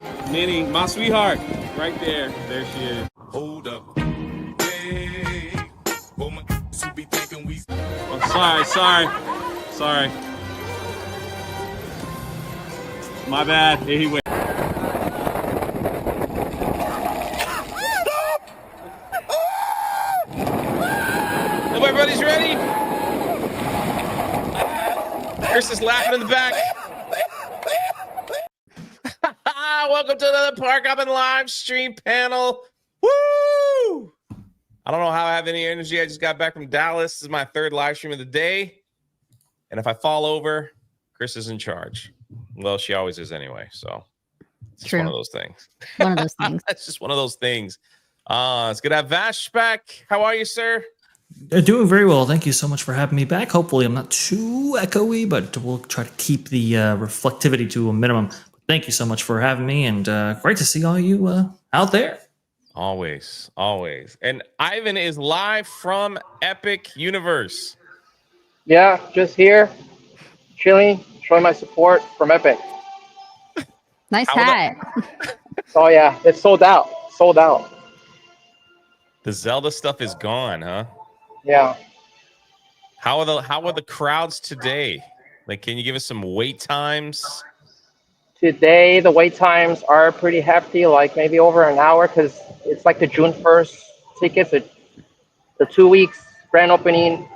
Minnie, my sweetheart, right there. There she is. Hold up. Hey. Oh my, so be thinking we. Oh, sorry. My bad. Here he went. Everybody's ready? Chris is laughing in the back. Welcome to another Park Hoppin live stream panel. Woo! I don't know how I have any energy. I just got back from Dallas. This is my third live stream of the day. And if I fall over, Chris is in charge. Well, she always is anyway. So it's just one of those things. One of those things. It's just one of those things. It's good to have Vash back. How are you, sir? Doing very well. Thank you so much for having me back. Hopefully I'm not too echoey, but we'll try to keep the reflectivity to a minimum. Thank you so much for having me, and great to see all you out there. Always. And Ivan is live from Epic Universe. Yeah, just here, chilling, showing my support from Epic. Nice hat. Oh yeah, it's sold out. The Zelda stuff is gone, huh? Yeah. How are the crowds today? Like, can you give us some wait times? Today, the wait times are pretty hefty, like maybe over an hour, because it's like the June 1st tickets, the 2 weeks grand opening.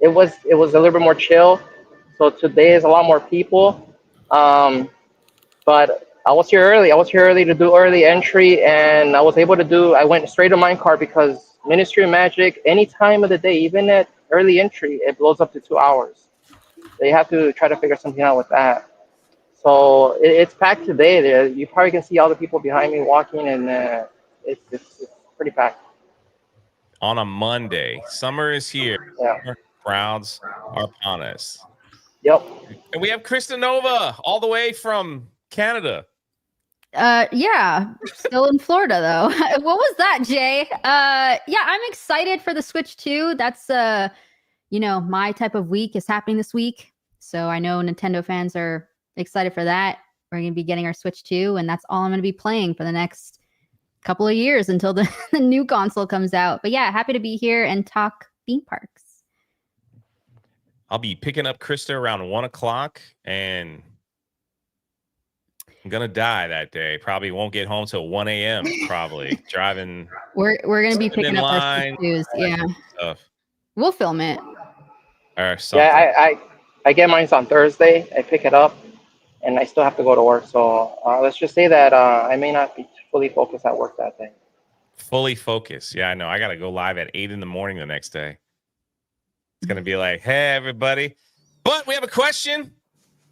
It was a little bit more chill. So today is a lot more people. But I was here early. I was here early to do early entry, and I was able to I went straight to minecart because Ministry of Magic, any time of the day, even at early entry, it blows up to 2 hours. They have to try to figure something out with that. So it's packed today. You probably can see all the people behind me walking, and it's pretty packed. On a Monday, summer is here. Yeah. Crowds are upon us. Yep. And we have Krista Nova all the way from Canada. Yeah, still in Florida though. What was that, Jay? Yeah, I'm excited for the Switch 2. That's my type of week is happening this week. So I know Nintendo fans are excited for that. We're going to be getting our Switch 2, and that's all I'm going to be playing for the next couple of years until the new console comes out. But yeah, happy to be here and talk theme parks. I'll be picking up Krista around 1:00, and I'm gonna die that day. Probably won't get home till 1 a.m. Probably driving. We're gonna be picking up our Switch 2s. Yeah, stuff. We'll film it. Or something. Yeah, I get mine on Thursday. I pick it up, and I still have to go to work. So let's just say that I may not be fully focused at work that day. Fully focused. Yeah, I know. I got to go live at 8 in the morning the next day. It's going to be like, hey, everybody. But we have a question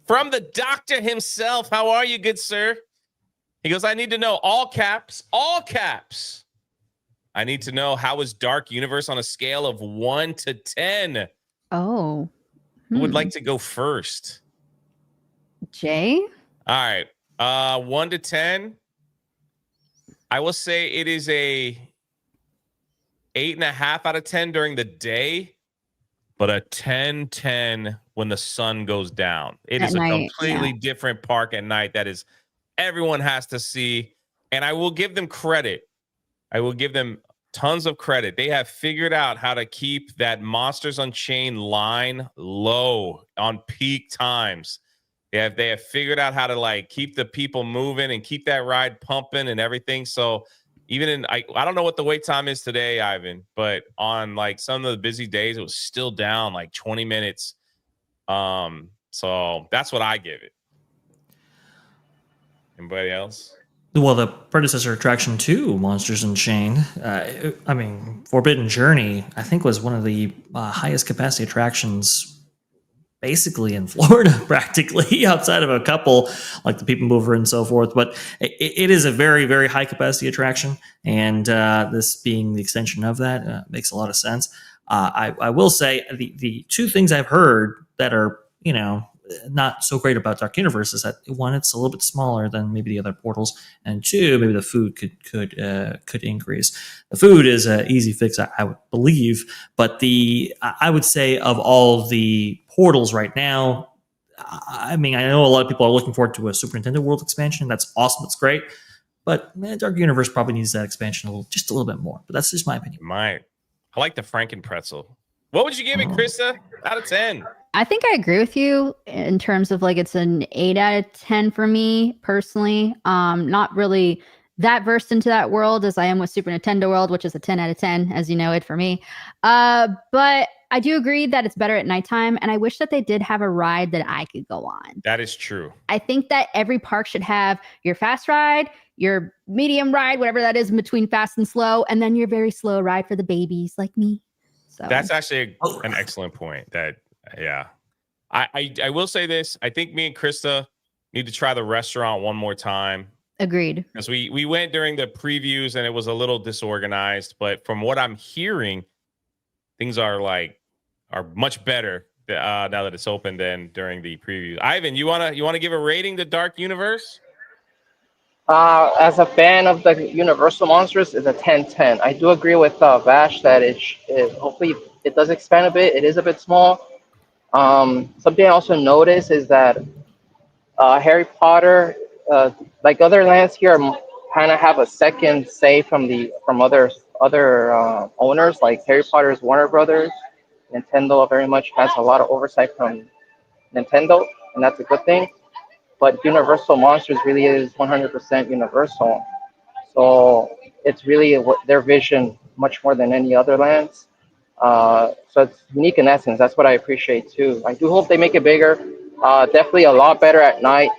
from the doctor himself. How are you, good sir? He goes, I need to know, all caps. I need to know, how is Dark Universe on a scale of 1 to 10? Oh. Who would like to go first? Jay? All right. 1 to 10. I will say it is a 8.5 out of 10 during the day, but a 10-10 when the sun goes down. It is a completely different park at night. That is, everyone has to see. And I will give them credit. I will give them tons of credit. They have figured out how to keep that Monsters Unchained line low on peak times. They have figured out how to keep the people moving and keep that ride pumping and everything. So even I don't know what the wait time is today, Ivan, but on some of the busy days, it was still down 20 minutes. So that's what I give it. Anybody else? Well, the predecessor attraction to Monsters Unchained, Forbidden Journey, I think was one of the highest capacity attractions basically in Florida, practically, outside of a couple like the People Mover and so forth. But it is a very, very high capacity attraction, and this being the extension of that makes a lot of sense. I will say the two things I've heard that are, not so great about Dark Universe is that, one, it's a little bit smaller than maybe the other portals, and two, maybe the food could increase. The food is an easy fix, I would believe, but I would say of all the portals right now, I mean, I know a lot of people are looking forward to a Super Nintendo World expansion. That's awesome. It's great. But Dark Universe probably needs that expansion just a little bit more. But that's just my opinion. I like the Frankenpretzel. What would you give it, Krista? Out of 10? I think I agree with you in terms of like it's an 8 out of 10 for me personally. Not really that versed into that world as I am with Super Nintendo World, which is a 10 out of 10, as you know it for me. But I do agree that it's better at nighttime, and I wish that they did have a ride that I could go on. That is true. I think that every park should have your fast ride, your medium ride, whatever that is in between fast and slow, and then your very slow ride for the babies like me. So that's actually an excellent point. I will say this. I think me and Krista need to try the restaurant one more time. Agreed. Because we went during the previews and it was a little disorganized, but from what I'm hearing, things are much better now that it's open than during the preview. Ivan, you wanna give a rating to Dark Universe? As a fan of the Universal Monsters, it's a 10-10. I do agree with Vash that hopefully it does expand a bit. It is a bit small. Something I also noticed is that Harry Potter, like other lands here, kind of have a second say from other owners. Like Harry Potter's Warner Brothers, Nintendo very much has a lot of oversight from Nintendo, and that's a good thing. But Universal Monsters really is 100% Universal. So it's really their vision much more than any other lands. So it's unique in essence. That's what I appreciate too. I do hope they make it bigger. Definitely a lot better at night.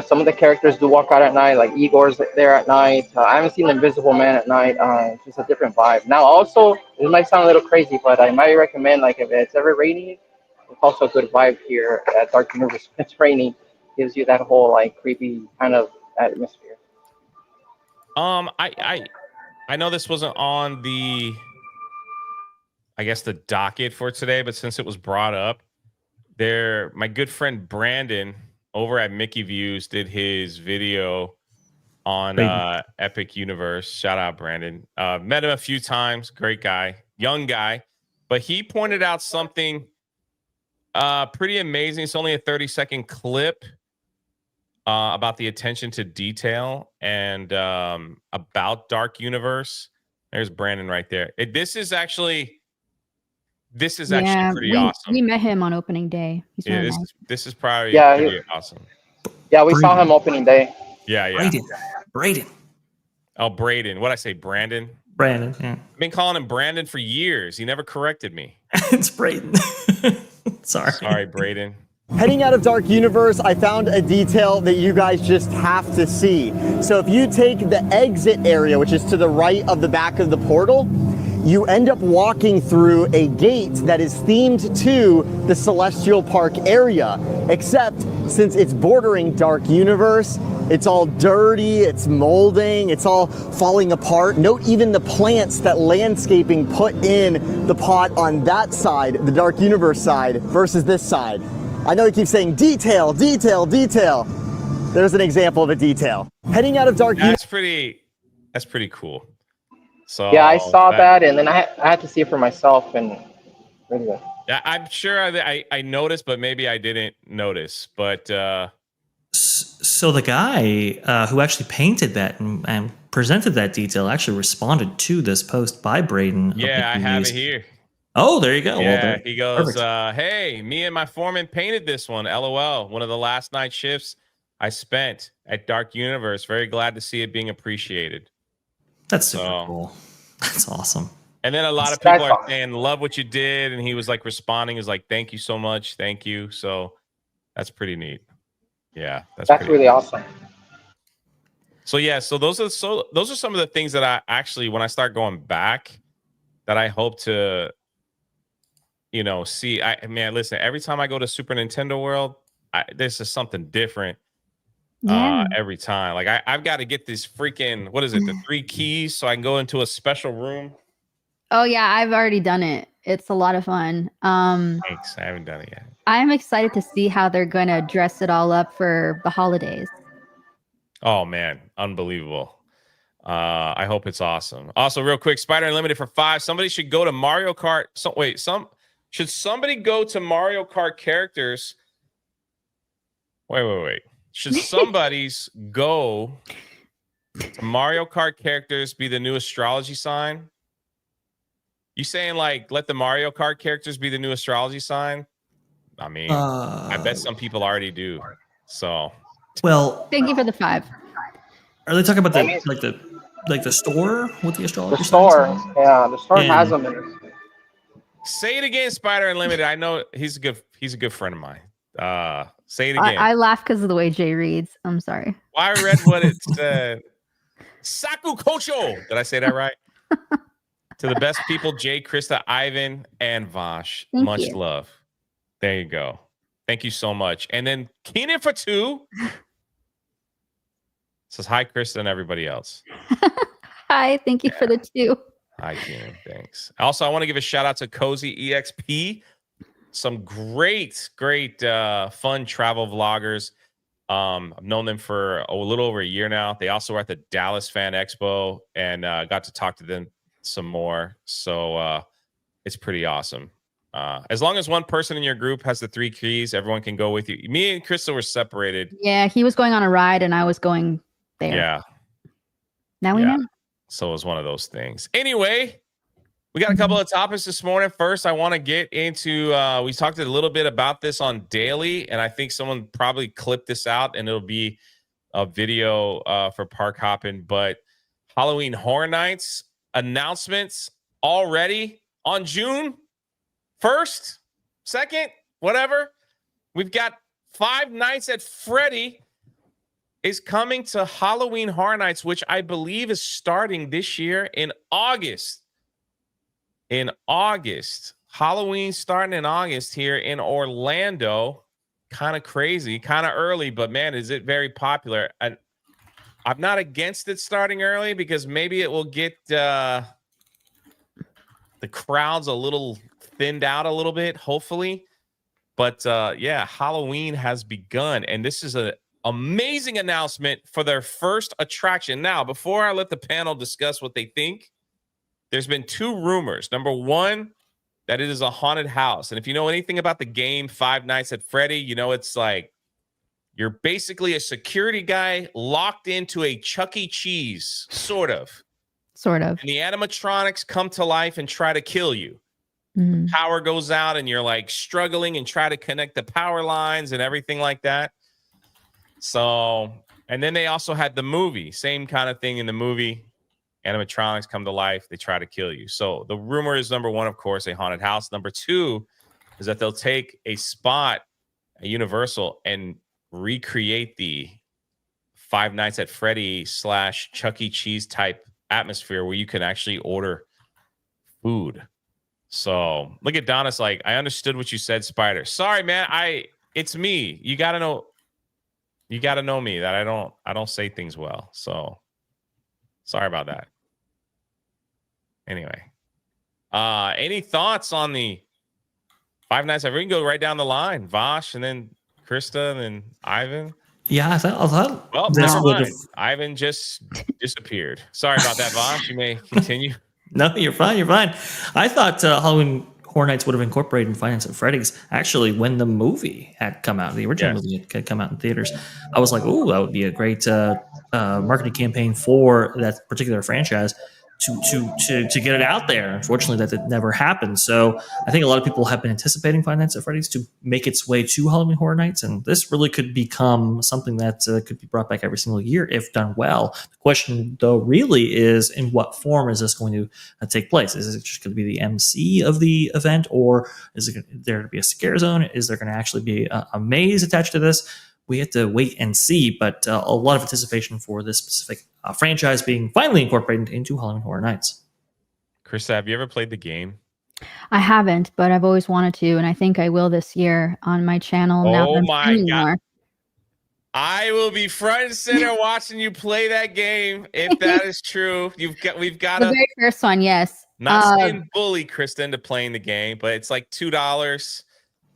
Some of the characters do walk out at night, like Igor's there at night. I haven't seen the Invisible Man at night. It's just a different vibe. Now also, it might sound a little crazy, but I might recommend, like, if it's ever raining, it's also a good vibe here at Dark Universe. When it's raining, gives you that whole like creepy kind of atmosphere. I know this wasn't on the docket for today, but since it was brought up, my good friend Brandon over at Mickey Views did his video on Epic Universe. Shout out Brandon. Met him a few times. Great guy, young guy, but he pointed out something pretty amazing. It's only a 30-second clip about the attention to detail and about Dark Universe. There's Brandon right there. This is actually pretty awesome. We met him on opening day. He's really nice. This is probably pretty awesome. Yeah, we saw him opening day. Yeah. Braden. Oh, Braden. What'd I say? Brandon? Brandon, yeah. I've been calling him Brandon for years. He never corrected me. It's Braden. Sorry, Braden. Heading out of Dark Universe, I found a detail that you guys just have to see. So if you take the exit area, which is to the right of the back of the portal, you end up walking through a gate that is themed to the Celestial Park area, except since it's bordering Dark Universe, it's all dirty, it's molding, it's all falling apart. Note even the plants that landscaping put in the pot on that side, the Dark Universe side, versus this side. I know you keep saying detail, detail, detail. There's an example of a detail. Heading out of Dark Universe. That's pretty cool. So yeah, I saw that, and then I had to see it for myself, and really good. Yeah, I'm sure I noticed, but maybe I didn't notice. But so the guy who actually painted that and presented that detail actually responded to this post by Braden. Yeah, I have it here. Oh, there you go. Yeah, well, he goes, hey, me and my foreman painted this one. LOL. One of the last night shifts I spent at Dark Universe. Very glad to see it being appreciated. That's super cool. That's awesome. And then a lot of people are saying, love what you did. And he was like responding, is like, thank you so much. Thank you. So that's pretty neat. Yeah, that's really awesome. So yeah, so those are some of the things that I actually, when I start going back, that I hope to, see. Listen, every time I go to Super Nintendo World, this is something different. Every time. Like I've got to get this freaking, what is it, the 3 keys so I can go into a special room. Oh yeah, I've already done it. It's a lot of fun. Thanks. I haven't done it yet. I'm excited to see how they're going to dress it all up for the holidays. Oh man, unbelievable. I hope it's awesome. Also, real quick, Spider Unlimited for 5. Somebody should go to Mario Kart. Should somebody go to Mario Kart characters Wait. Should somebody's go to Mario Kart characters be the new astrology sign? You saying like let the Mario Kart characters be the new astrology sign? I mean, I bet some people already do. So, well, Thank you for the 5. are they talking about I mean, the store with the the astrology store, signs? yeah, the store has Yeah. them in it. say it again, Spider Unlimited. I know he's a good friend of mine. Say it again. I laugh because of the way Jay reads. I'm sorry. Well, I read what it said. Saku Kocho. Did I say that right? To the best people, Jay, Krista, Ivan, and Vosh. Thank Much you. love. There you go. Thank you so much. And then Keenan for 2 says hi, Krista, and everybody else. Hi, thank you for the 2. Hi, Keenan. Thanks. Also, I want to give a shout out to Cozy EXP. Some great fun travel vloggers. I've known them for a little over a year now. They also were at the Dallas Fan Expo and got to talk to them some more. So it's pretty awesome. As long as one person in your group has the 3 keys, everyone can go with you. Me and Crystal were separated. Yeah, he was going on a ride and I was going there. Yeah. Now we know. So it was one of those things. Anyway, we got a couple of topics this morning. First, I want to get into, we talked a little bit about this on Daily, and I think someone probably clipped this out, and it'll be a video for Park Hoppin'. But Halloween Horror Nights announcements already on June 1st, 2nd, whatever. We've got Five Nights at Freddy is coming to Halloween Horror Nights, which I believe is starting this year in August. Halloween starting in August here in Orlando. Kind of crazy, kind of early, but man, is it very popular. And I'm not against it starting early because maybe it will get the crowds a little thinned out a little bit, hopefully. But yeah, Halloween has begun, and this is an amazing announcement for their first attraction. Now, before I let the panel discuss what they think, there's been 2 rumors. Number one, that it is a haunted house. And if you know anything about the game Five Nights at Freddy, you know it's like you're basically a security guy locked into a Chuck E. Cheese, sort of. And the animatronics come to life and try to kill you. Power goes out and you're like struggling and try to connect the power lines and everything like that. So, and then they also had the movie, same kind of thing in the movie. Animatronics come to life. They try to kill you. So the rumor is, number one, of course, a haunted house. Number 2 is that they'll take a spot at Universal and recreate the Five Nights at Freddy / Chuck E. Cheese type atmosphere where you can actually order food. So look at Donna's like, I understood what you said, Spider. Sorry, man. It's me. You gotta know me that I don't say things well. So sorry about that. Anyway, any thoughts on the Five Nights at Freddy? We can go right down the line. Vosh, and then Krista, and then Ivan. Yeah, I thought. Well, never mind. Ivan just disappeared. Sorry about that, Vosh. You may continue. No, you're fine. I thought Halloween Horror Nights would have incorporated Five Nights at Freddy's actually when the movie had come out. The original movie had come out in theaters. I was like, "Oh, that would be a great marketing campaign for that particular franchise to get it out there." Unfortunately, that never happened. So I think a lot of people have been anticipating Five Nights at Freddy's to make its way to Halloween Horror Nights, and this really could become something that could be brought back every single year if done well. The question, though, really is in what form is this going to take place? Is it just going to be the MC of the event, or is there to be a scare zone? Is there going to actually be a maze attached to this? We have to wait and see, but a lot of anticipation for this specific franchise being finally incorporated into Halloween Horror Nights. Krista, have you ever played the game? I haven't, but I've always wanted to, and I think I will this year on my channel. Oh my God. I will be front and center watching you play that game if that is true. We've got the very first one, yes. Not saying bully Krista into playing the game, but it's like $2.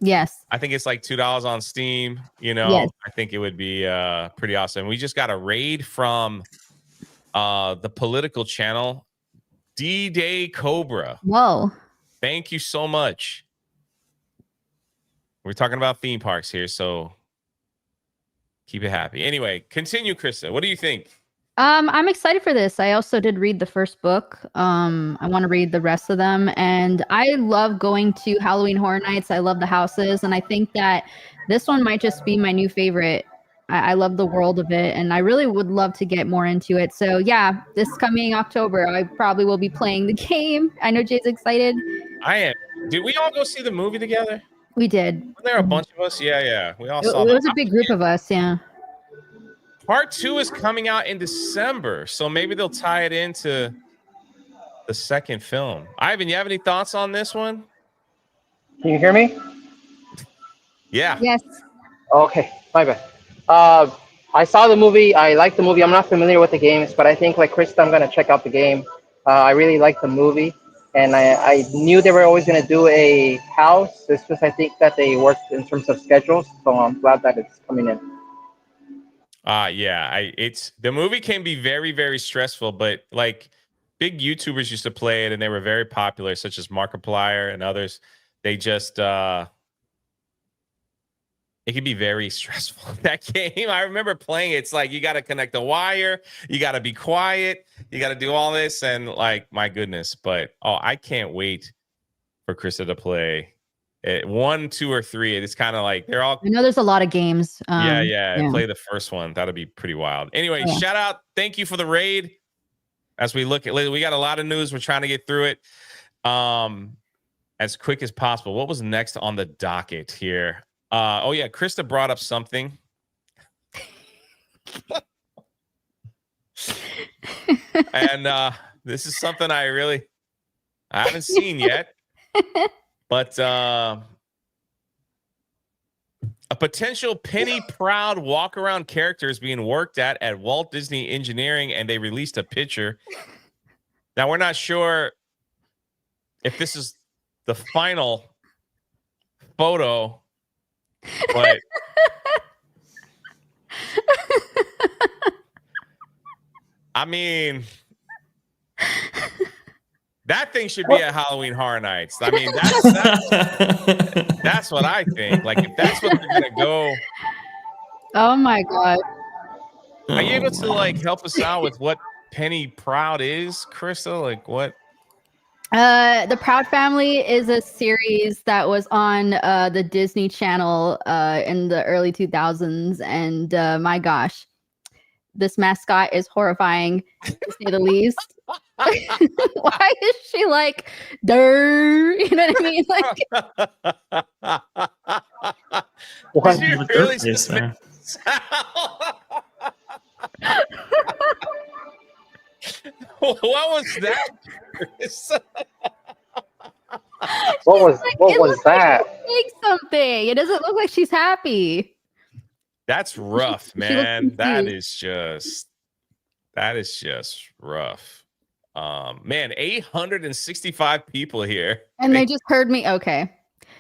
Yes. I think it's like $2 on Steam. You know, yes. I think it would be pretty awesome. We just got a raid from the political channel, D-Day Cobra. Whoa. Thank you so much. We're talking about theme parks here, so Keep it happy. Anyway, continue, Krista. What do you think? I'm excited for this. I also did read the first book. I want to read the rest of them, and I love going to Halloween Horror Nights. I love the houses, and I think that this one might just be my new favorite. I love the world of it, and I really would love to get more into it. So yeah, this coming October, I probably will be playing the game. I know Jay's excited. I am. Did we all go see the movie together? We did. Were there a bunch of us? Yeah. We all It saw. was a big group of us. Yeah. Part 2 is coming out in December, so maybe they'll tie it into the second film. Ivan, you have any thoughts on this one? Can you hear me? Yeah. Yes. Okay, my bad. I saw the movie. I like the movie. I'm not familiar with the games, but I think, like Krista, I'm gonna check out the game. I really like the movie, and I knew they were always gonna do a house. It's just I think that they worked in terms of schedules, so I'm glad that it's coming in. Yeah. It's the movie can be very, very stressful, but like big YouTubers used to play it, and they were very popular, such as Markiplier and others. They just it can be very stressful. That game, I remember playing it. It's like you got to connect the wire, you got to be quiet, you got to do all this, and like my goodness. But I can't wait for Krista to play it. 1, 2, or 3. It's kind of like they're all. I know there's a lot of games. Yeah. Play the first one. That'll be pretty wild. Anyway, shout out. Thank you for the raid. As we look at, we got a lot of news. We're trying to get through it as quick as possible. What was next on the docket here? Krista brought up something. And this is something I haven't seen yet. But a potential Penny Proud walk-around character is being worked at Walt Disney Engineering, and they released a picture. Now, we're not sure if this is the final photo, but I mean, that thing should be at Halloween Horror Nights. I mean, that's what I think. Like, if that's what they're gonna go. Oh my god. Are you able to help us out with what Penny Proud is, Krista? Like what? The Proud Family is a series that was on the Disney Channel in the early 2000s, and my gosh, this mascot is horrifying to say the least. Why is she like, "Durr"? You know what I mean? What? Did you really what was that? What was that? Like something. It doesn't look like she's happy. That's rough, man. That is just rough. Man, 865 people here. And they just heard me. Okay.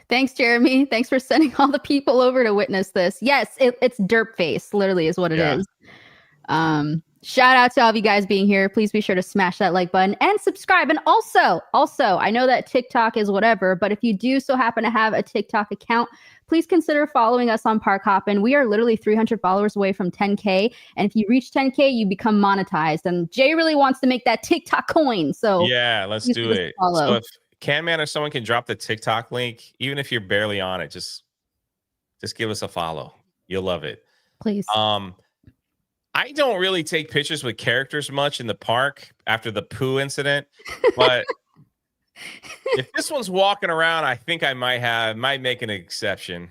Thanks, Jeremy. Thanks for sending all the people over to witness this. Yes, it's derp face, literally is what it is. Shout out to all of you guys being here. Please be sure to smash that like button and subscribe. And also, I know that TikTok is whatever, but if you do so happen to have a TikTok account, please consider following us on Park Hoppin. We are literally 300 followers away from 10K. And if you reach 10K, you become monetized. And Jay really wants to make that TikTok coin. So yeah, let's do it. So if Can-Man or someone can drop the TikTok link, even if you're barely on it, just give us a follow. You'll love it. Please. I don't really take pictures with characters much in the park after the poo incident, but if this one's walking around, I think I might make an exception.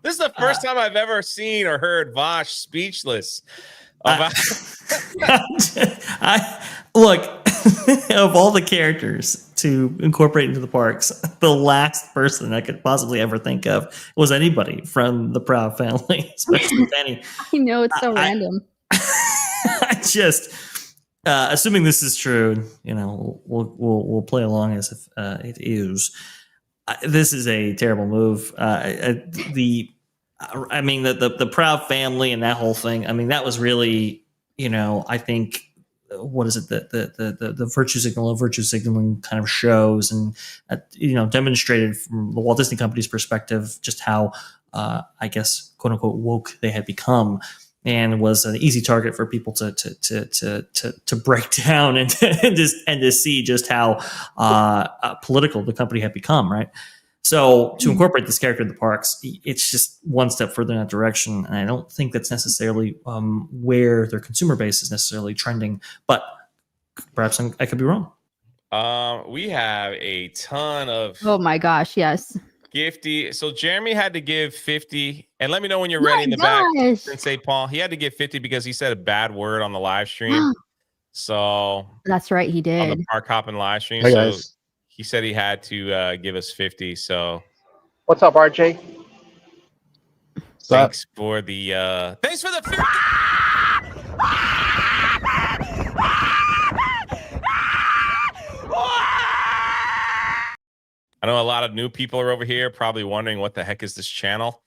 This is the first time I've ever seen or heard Vosh speechless about. Look, of all the characters to incorporate into the parks, the last person I could possibly ever think of was anybody from the Proud Family, especially Penny. I know, it's so random. I just, assuming this is true, we'll play along as if it is. This is a terrible move. The Proud Family and that whole thing. I mean, that was really, I think. What is it? The virtue signaling kind of shows, and demonstrated from the Walt Disney Company's perspective just how I guess, quote unquote, woke they had become, and was an easy target for people to break down and to see just how political the company had become, right? So to incorporate this character in the parks, it's just one step further in that direction, and I don't think that's necessarily where their consumer base is necessarily trending. But perhaps I could be wrong. We have a ton of Oh my gosh, yes. gifty. So Jeremy had to give 50, and let me know when you're ready in the back. Sensei Paul, he had to give 50 because he said a bad word on the live stream. So that's right, he did on the Park Hoppin live stream. Hey, so guys. he said he had to give us 50. So What's up, RJ? thanks for the 50. I know a lot of new people are over here probably wondering what the heck is this channel.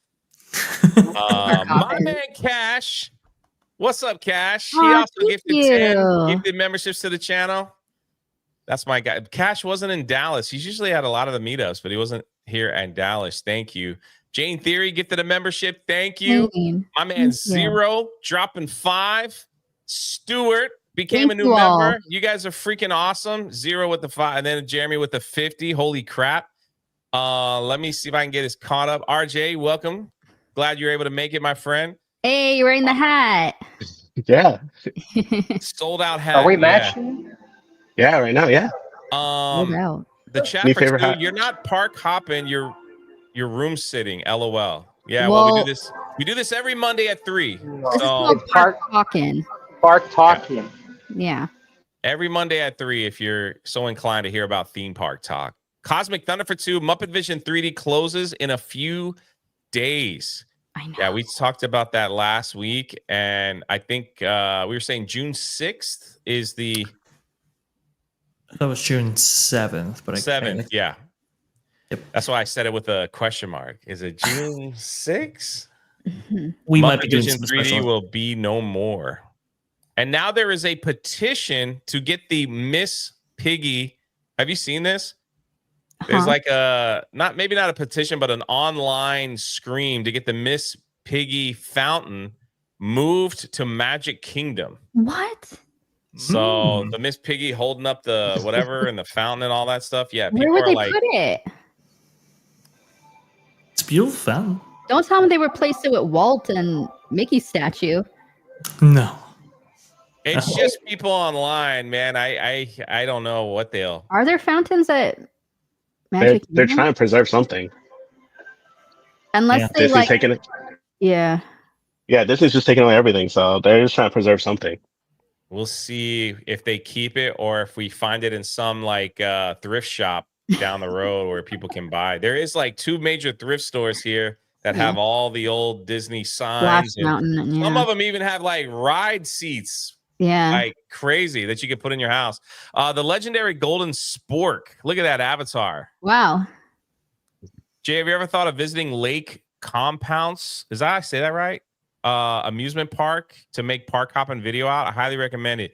My man Cash. What's up, Cash? He also gifted 10 gifted memberships to the channel. That's my guy. Cash wasn't in Dallas. He's usually at a lot of the meetups, but he wasn't here in Dallas. Thank you. Jane Theory gifted a membership. Thank you. My man Zero dropping 5. Stuart became a new member. You guys are freaking awesome. Zero with the 5, and then Jeremy with the 50. Holy crap. Let me see if I can get us caught up. RJ, welcome. Glad you're able to make it, my friend. Hey, you're wearing the hat. Yeah. Sold out hat. Are we matching? Yeah, right now, yeah. The chat New for favorite 2, hat. you're not park hopping, you're room sitting. LOL. Yeah, well, we do this every Monday at 3. This is So called park talking. Park talking. Yeah. Every Monday at 3 if you're so inclined to hear about theme park talk. Cosmic Thunder for 2, Muppet Vision 3D closes in a few days. I know. Yeah, we talked about that last week, and I think we were saying June 6th is the... I thought it was June 7th, but 7th, yeah. Yep. That's why I said it with a question mark. Is it June 6th? We Muppet might be doing Vision some 3D special. will be no more. And now there is a petition to get the Miss Piggy. Have you seen this? There's like maybe not a petition, but an online scream to get the Miss Piggy fountain moved to Magic Kingdom. What? So the Miss Piggy holding up the whatever and the fountain and all that stuff. Yeah, where would they put it? It's a beautiful fountain. Don't tell me they replaced it with Walt and Mickey statue. No. It's just people online, man. I don't know what they'll. Are there fountains at Magic They're Kingdom? trying to preserve something. Unless they Disney's taking it. Yeah. Yeah, Disney's just taking away everything, so they're just trying to preserve something. We'll see if they keep it or if we find it in some like thrift shop down the road where people can buy. There is like 2 major thrift stores here that have all the old Disney signs. Mountain, some of them even have like ride seats. Yeah. Like crazy that you could put in your house. The legendary golden spork. Look at that avatar. Wow. Jay, have you ever thought of visiting Lake Compounce? Is that I say that right? Amusement park to make park hopping video out. I highly recommend it.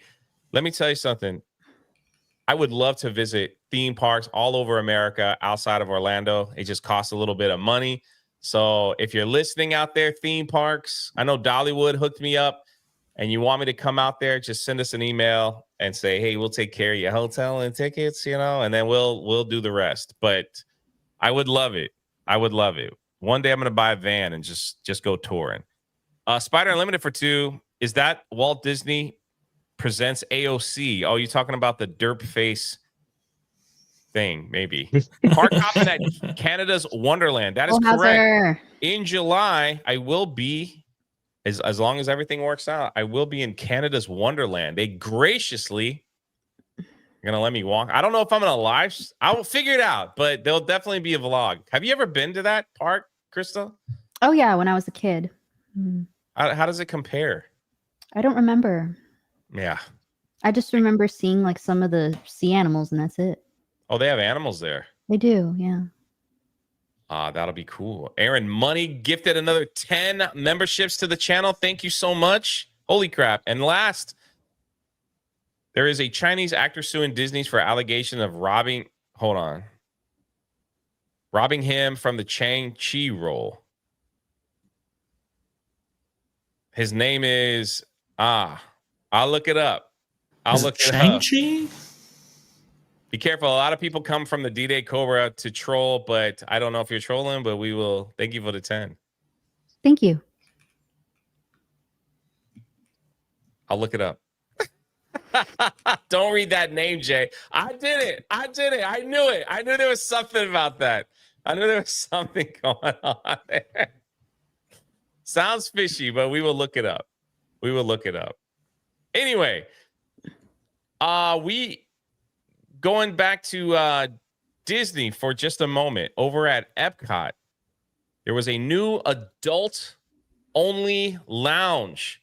Let me tell you something. I would love to visit theme parks all over America outside of Orlando. It just costs a little bit of money. So if you're listening out there, theme parks, I know Dollywood hooked me up and you want me to come out there, just send us an email and say, hey, we'll take care of your hotel and tickets, and then we'll do the rest. But I would love it. I would love it. One day I'm going to buy a van and just go touring. Spider Unlimited for 2. Is that Walt Disney presents AOC? Oh, you talking about the derp face thing? Maybe. Park hopping at Canada's Wonderland. That is correct. In July, I will be, as long as everything works out, I will be in Canada's Wonderland. They graciously are gonna let me walk. I don't know if I'm gonna live. I will figure it out, but there'll definitely be a vlog. Have you ever been to that park, Krista? Oh yeah, when I was a kid. How does it compare? I don't remember. Yeah. I just remember seeing like some of the sea animals and that's it. Oh, they have animals there. They do, yeah. That'll be cool. Aaron Money gifted another 10 memberships to the channel. Thank you so much. Holy crap. And last, there is a Chinese actor suing Disney's for allegation of robbing him from the Chang-Chi role. His name is I'll look it up. Is it Shang-Chi? Be careful. A lot of people come from the D-Day Cobra to troll, but I don't know if you're trolling, but we will thank you for the 10. Thank you. I'll look it up. Don't read that name, Jay. I did it. I knew it. I knew there was something about that. I knew there was something going on there. Sounds fishy, but we will look it up. We will look it up. Anyway, we going back to Disney for just a moment. Over at Epcot, there was a new adult-only lounge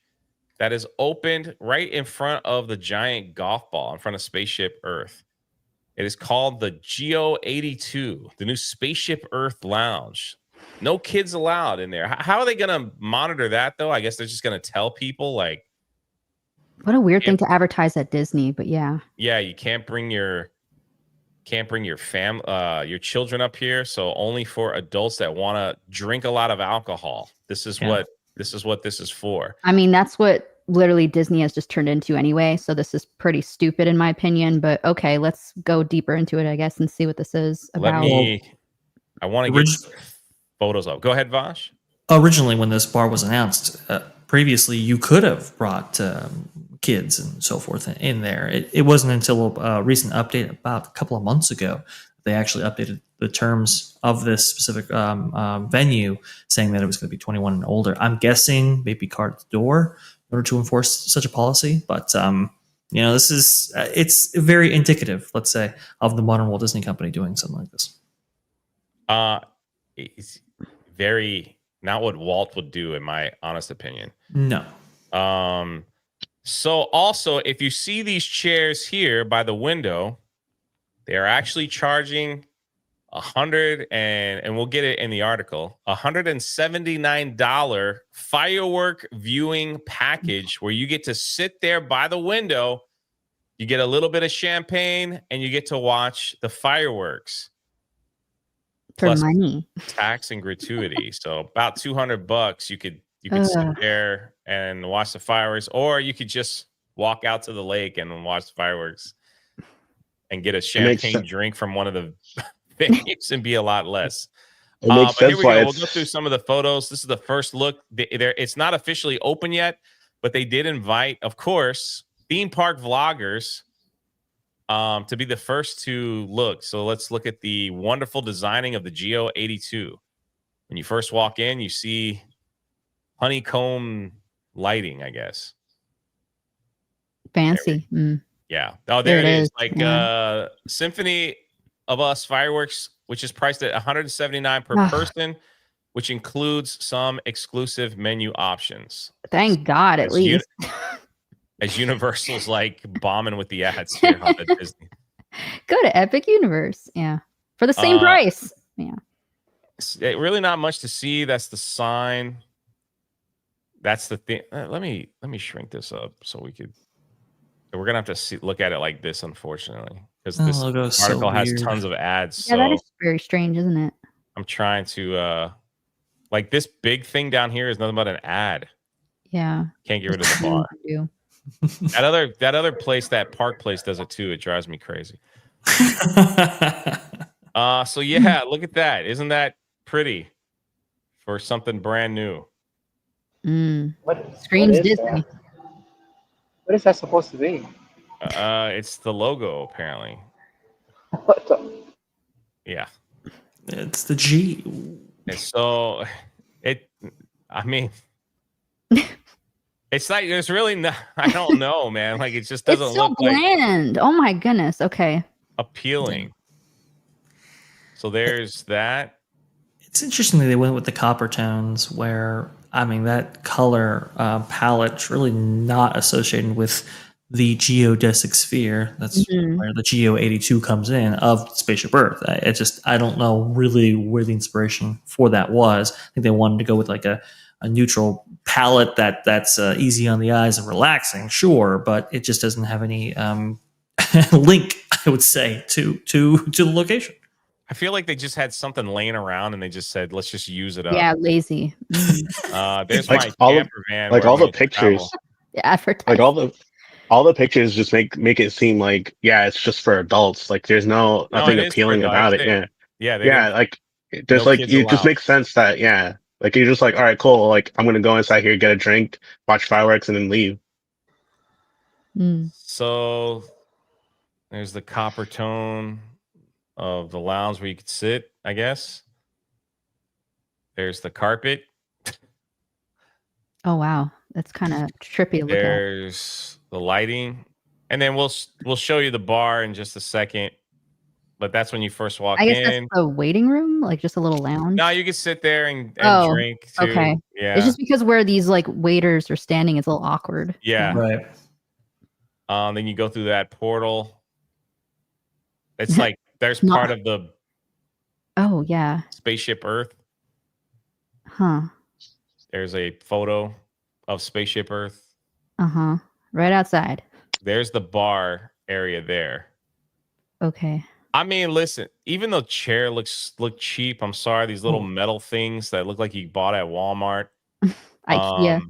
that is opened right in front of the giant golf ball in front of Spaceship Earth. It is called the Geo 82, the new Spaceship Earth Lounge. No kids allowed in there. How are they going to monitor that, though? I guess they're just going to tell people, like... What a weird thing to advertise at Disney, but yeah. Yeah, you can't bring your your children up here, so only for adults that want to drink a lot of alcohol. This is what this is for. I mean, that's what literally Disney has just turned into anyway. So this is pretty stupid in my opinion. But okay, let's go deeper into it, I guess, and see what this is about. I want to get photos up. Go ahead, Vash. Originally, when this bar was announced, previously you could have brought kids and so forth in there. It wasn't until a recent update about a couple of months ago they actually updated the terms of this specific venue, saying that it was going to be 21 and older. I'm guessing maybe card at the door in order to enforce such a policy. But this is it's very indicative, let's say, of the modern Walt Disney Company doing something like this. It's very not what Walt would do, in my honest opinion. No. So also, if you see these chairs here by the window, they are actually charging $100 and we'll get it in the article, $179 firework viewing package where you get to sit there by the window, you get a little bit of champagne, and you get to watch the fireworks. For money. Tax and gratuity. So about $200 you could sit there and watch the fireworks, or you could just walk out to the lake and watch the fireworks and get a champagne drink from one of the venues and be a lot less. It makes sense. Here we go. We'll go through some of the photos. This is the first look. It's not officially open yet, but they did invite, of course, theme park vloggers to be the first to look. So let's look at the wonderful designing of the Geo 82. When you first walk in, you see honeycomb lighting, I guess. Fancy. Yeah. Oh, there it is. Like Symphony of Us fireworks, which is priced at $179 per person, which includes some exclusive menu options. Thank God, at least. As Universal's like bombing with the ads here on the Disney. Go to Epic Universe. Yeah. For the same price. Yeah. Really not much to see. That's the sign. That's the thing. Let me shrink this up so we could. We're gonna have to look at it like this, unfortunately, because this article has tons of ads. Yeah, that is very strange, isn't it? I'm trying to like this big thing down here is nothing but an ad. Yeah. Can't get rid of the bar. that other place, that park place, does it too. It drives me crazy. So yeah, look at that. Isn't that pretty for something brand new? What screams Disney? What is that supposed to be? It's the logo, apparently. What the? Yeah. It's the G. So I mean, it's like there's really no, I don't know, man. Like it just doesn't it's so look bland. Like oh my goodness. Okay. Appealing. So there's that. It's interesting that they went with the copper tones, where I mean that color palette's really not associated with the geodesic sphere. That's where the Geo 82 comes in of Spaceship Earth. I don't know really where the inspiration for that was. I think they wanted to go with like a neutral palette that's easy on the eyes and relaxing, sure, but it just doesn't have any link, I would say, to the location. I feel like they just had something laying around and they just said, let's just use it up. Yeah, lazy. There's Like my all camper van. like where all we the pictures, Yeah, advertising. like all the pictures just make it seem like, yeah, it's just for adults. Like there's No, nothing it is for appealing adults. about it. Yeah. Yeah, they Yeah, didn't. like No there's like kids it just allowed. makes sense that, yeah. Like you're just like, all right, cool. Like I'm gonna go inside here, get a drink, watch fireworks, and then leave. So there's the copper tone of the lounge where you could sit, I guess. There's the carpet. Oh wow, that's kind of trippy to look at. There's the lighting, and then we'll show you the bar in just a second. But that's when you first walk I guess in. that's the waiting room, like just a little lounge. No, you can sit there and Oh, drink too. okay. Yeah. It's just because where these like waiters are standing, it's a little awkward. Yeah. Right. Then you go through that portal. It's like there's part of the Oh yeah. spaceship Earth. Huh. There's a photo of spaceship Earth. Uh-huh. Right outside. There's the bar area there. Okay. I mean, listen, even though chair look cheap, I'm sorry, these little metal things that look like you bought at Walmart. IKEA.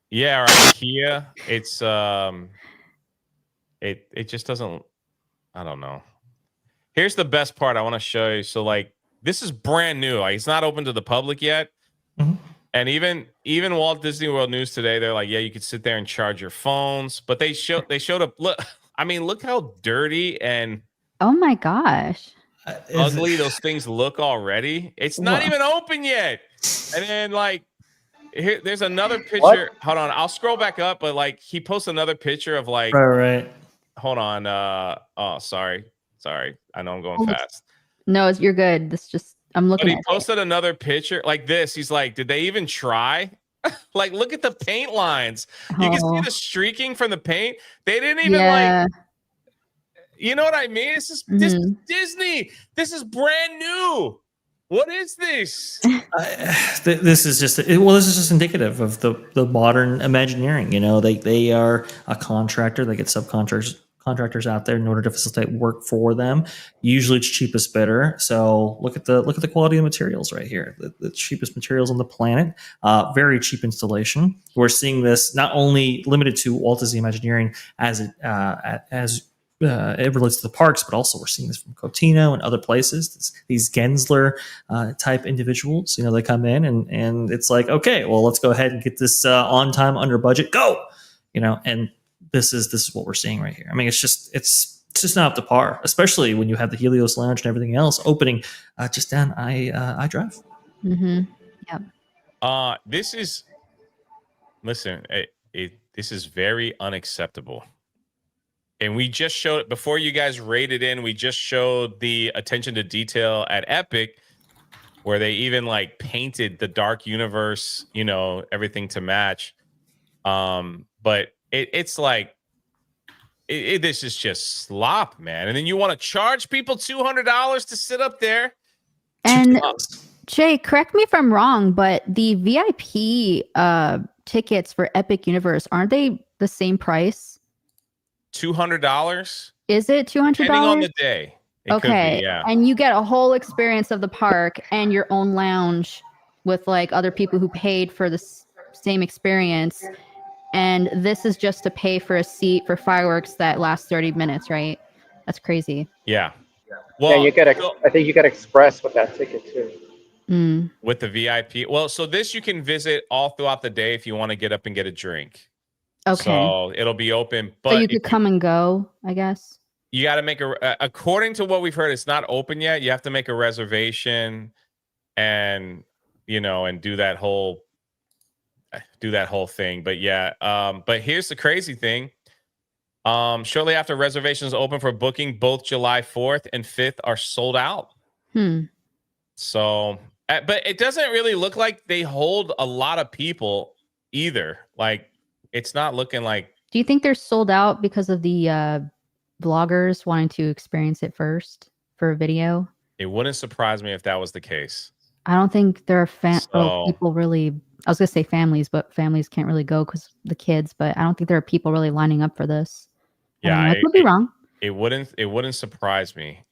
Yeah, or IKEA. It's it just doesn't, I don't know. Here's the best part I want to show you. So like this is brand new. Like, it's not open to the public yet. Mhm. And even Walt Disney World News today, they're like, yeah, you could sit there and charge your phones. But they showed up. Look, I mean, look how dirty and Oh my gosh. ugly those things look already. It's not Wow. even open yet. And then like here, there's another picture. What? Hold on, I'll scroll back up, but like he posts another picture of like, Right. hold on. Oh, sorry. I know I'm going Oh, fast. No, you're good. This just I'm But looking he at it. posted another picture like this. He's like, did they even try? Like, look at the paint lines. You can see Oh. the streaking from the paint. They didn't even Yeah. like, you know what I mean? This is Disney. This is brand new. What is this? This is just this is just indicative of the modern Imagineering. You know, they are a contractor. They get contractors out there in order to facilitate work for them. Usually, it's cheapest bidder. So look at the quality of the materials right here. The cheapest materials on the planet. Very cheap installation. We're seeing this not only limited to Walt Disney Imagineering as it relates to the parks, but also we're seeing this from Cotino and other places. These Gensler type individuals, you know, they come in and it's like, okay, well, let's go ahead and get this on time, under budget, go, you know. And this is what we're seeing right here. I mean, it's just not up to par, especially when you have the Helios Lounge and everything else opening just down I Drive. Mm-hmm. Yep. This is this is very unacceptable. And we just showed, before you guys rated in, we just showed the attention to detail at Epic, where they even like painted the dark universe, you know, everything to match. But it's like, this is just slop, man. And then you want to charge people $200 to sit up there. And Jay, correct me if I'm wrong, but the VIP tickets for Epic Universe, aren't they the same price? $200? Is it $200? Depending on the day. It Okay. could be, yeah. And you get a whole experience of the park and your own lounge with like other people who paid for the same experience. And this is just to pay for a seat for fireworks that last 30 minutes, right? That's crazy. Yeah. Well, yeah, you get I think you get express with that ticket too. With the VIP. Well, so this you can visit all throughout the day if you want to get up and get a drink. Okay. So it'll be open, but so you could come and go, I guess. You got to make according to what we've heard, it's not open yet. You have to make a reservation and, you know, and do that whole thing. But yeah. But here's the crazy thing. Shortly after reservations open for booking, both July 4th and 5th are sold out. So, but it doesn't really look like they hold a lot of people either. Like, it's not looking like. Do you think they're sold out because of the vloggers wanting to experience it first for a video? It wouldn't surprise me if that was the case. I don't think there are people really. I was gonna say families, but families can't really go because the kids. But I don't think there are people really lining up for this. Yeah, I could be wrong. It wouldn't surprise me.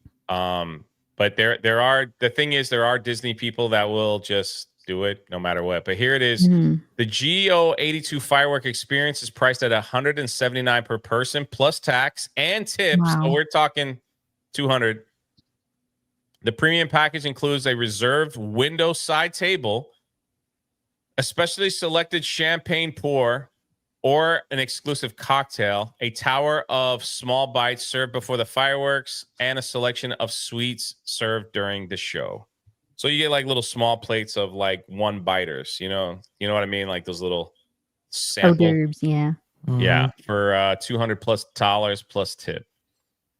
But there are there are Disney people that will just do it no matter what. But here it is. The GO82 firework experience is priced at $179 per person plus tax and tips. Wow. So we're talking $200. The premium package includes a reserved window side table, a specially selected champagne pour, or an exclusive cocktail, a tower of small bites served before the fireworks, and a selection of sweets served during the show. So you get like little small plates of like one biters, you know what I mean? Like those little sample. Hors d'oeuvres, yeah. Yeah, for $200+ plus tip.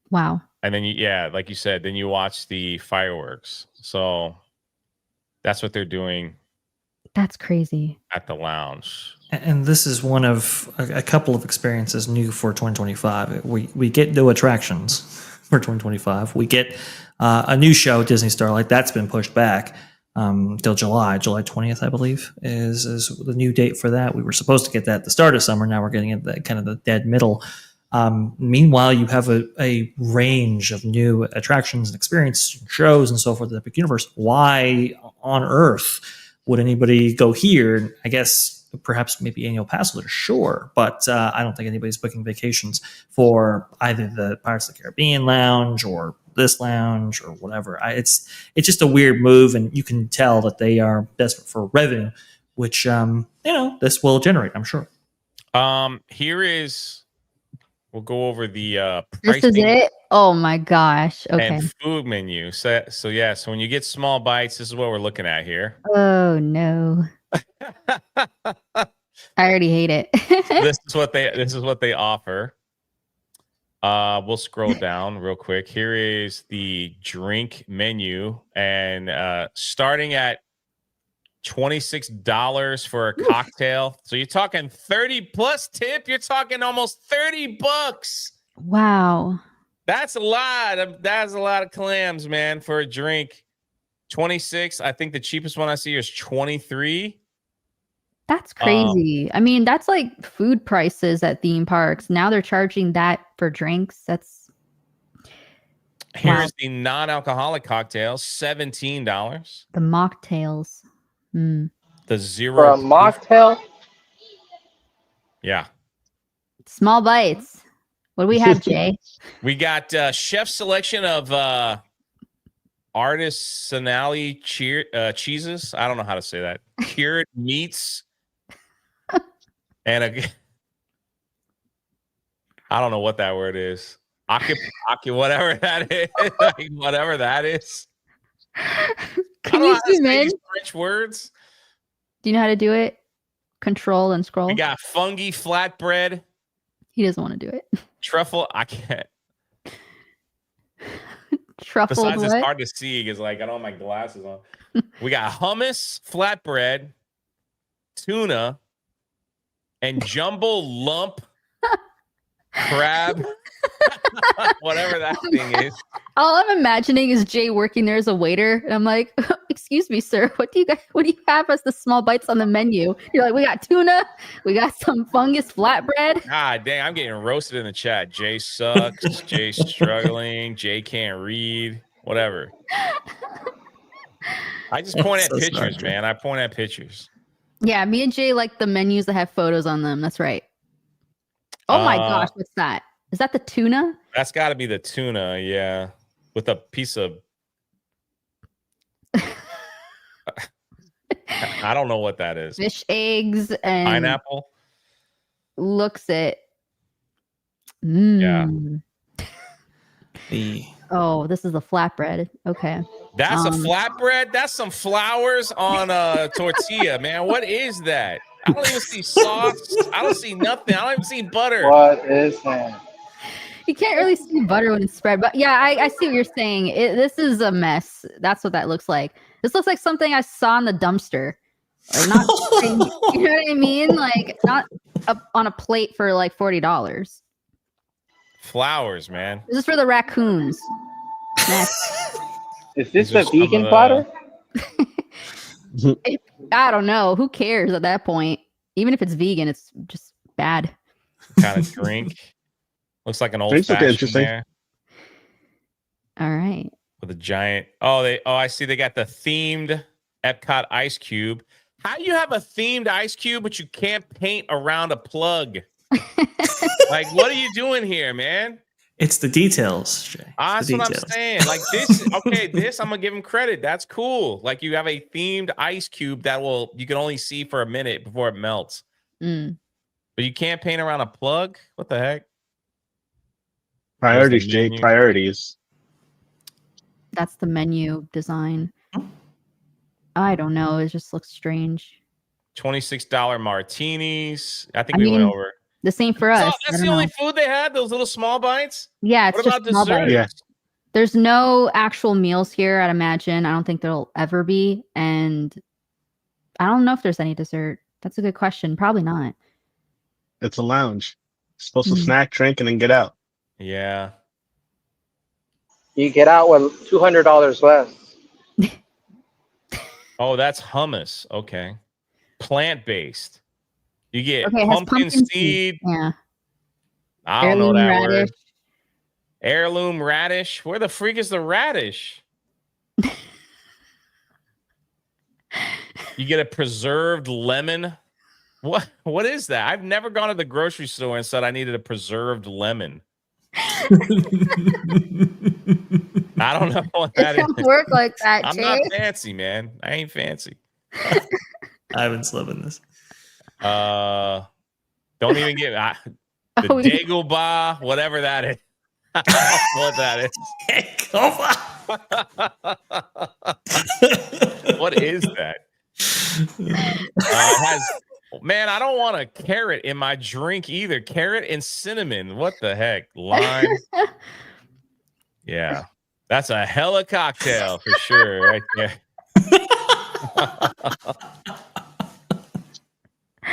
Wow. And then like you said, then you watch the fireworks. So that's what they're doing. That's crazy. At the lounge. And this is one of a couple of experiences new for 2025. We get new attractions for 2025. We get a new show, Disney Starlight. That's been pushed back till July 20th, I believe, is the new date for that. We were supposed to get that at the start of summer. Now we're getting it the kind of the dead middle. Meanwhile, you have a range of new attractions and experience shows and so forth in the Epic Universe. Why on earth would anybody go here? I guess perhaps maybe annual pass holders, sure, but I don't think anybody's booking vacations for either the Pirates of the Caribbean lounge or this lounge or whatever. It's just a weird move, and you can tell that they are desperate for revenue, which this will generate, I'm sure. Here is. We'll go over the pricing. This is it? Oh my gosh. Okay. And food menu. So when you get small bites, this is what we're looking at here. Oh no. I already hate it. This is what they offer. We'll scroll down real quick. Here is the drink menu, and starting at $26 for a cocktail. So you're talking 30+ tip. You're talking almost $30. Wow. That's a lot of clams, man, for a drink. 26. I think the cheapest one I see is 23. That's crazy. I mean, that's like food prices at theme parks. Now they're charging that for drinks. Here's the non-alcoholic cocktails, $17. The mocktails. The zero for a mocktail. Yeah. Small bites. What do we have, Jay? We got chef selection of artisanally cheeses. I don't know how to say that. Cured meats. And I don't know what that word is. Whatever that is. Whatever that is. Can you zoom in? French words. Do you know how to do it? Control and scroll. We got fungi flatbread. He doesn't want to do it. Truffle. I can't. Truffle. Besides, it's hard to see because I don't have my glasses on. We got hummus, flatbread, tuna, and jumbo lump crab. Whatever that thing is. All I'm imagining is Jay working there as a waiter, and I'm like, "Excuse me, sir, what do you have as the small bites on the menu?" You're like, "We got tuna, we got some fungus flatbread." God dang, I'm getting roasted in the chat. Jay sucks. Jay's struggling. Jay can't read. Whatever. I just point at pictures, man. I point at pictures. Yeah, me and Jay like the menus that have photos on them. That's right. Oh my gosh, what's that? Is that the tuna? That's got to be the tuna, yeah. With a piece of... I don't know what that is. Fish eggs and... Pineapple? Looks it. Yeah. Oh, this is the flatbread. Okay. That's a flatbread? That's some flowers on a tortilla, man. What is that? I don't even see sauce. I don't see nothing. I don't even see butter. What is that? You can't really see butter when it's spread, but yeah, I see what you're saying. This is a mess. That's what that looks like. This looks like something I saw in the dumpster. Or not, you know what I mean? Like not on a plate for like $40. Flowers, man. This is for the raccoons. Next. Is this the vegan butter? I don't know. Who cares at that point? Even if it's vegan, it's just bad. Kind of drink. Looks like an old fashioned there. All right. with a giant. I see they got the themed Epcot ice cube. How do you have a themed ice cube, but you can't paint around a plug? Like, what are you doing here, man? It's the details, Jay. That's what I'm saying. Like this, this I'm gonna give him credit. That's cool. Like you have a themed ice cube that you can only see for a minute before it melts. Mm. But you can't paint around a plug? What the heck? Priorities, Jake. Priorities. That's the menu design. I don't know. It just looks strange. $26 martinis. I think we went over. The same for us. That's the only food they had? Those little small bites? Yeah, it's what just about dessert? Bites. Yeah. There's no actual meals here, I'd imagine. I don't think there'll ever be. And I don't know if there's any dessert. That's a good question. Probably not. It's a lounge. Supposed to snack, drink, and then get out. Yeah. You get out with $200 less. Oh, that's hummus. Okay. Plant-based. You get it has pumpkin seed. Yeah. I don't know that word. Heirloom radish. Where the freak is the radish? You get a preserved lemon. What is that? I've never gone to the grocery store and said I needed a preserved lemon. I don't know what that is. It don't work like that, I'm not fancy, man. I ain't fancy. I haven't slipping this. Don't even get the Dagobah, whatever that is. I don't know what that is. What is that? It has. Man, I don't want a carrot in my drink either. Carrot and cinnamon. What the heck? Lime. Yeah. That's a hella cocktail for sure, right there.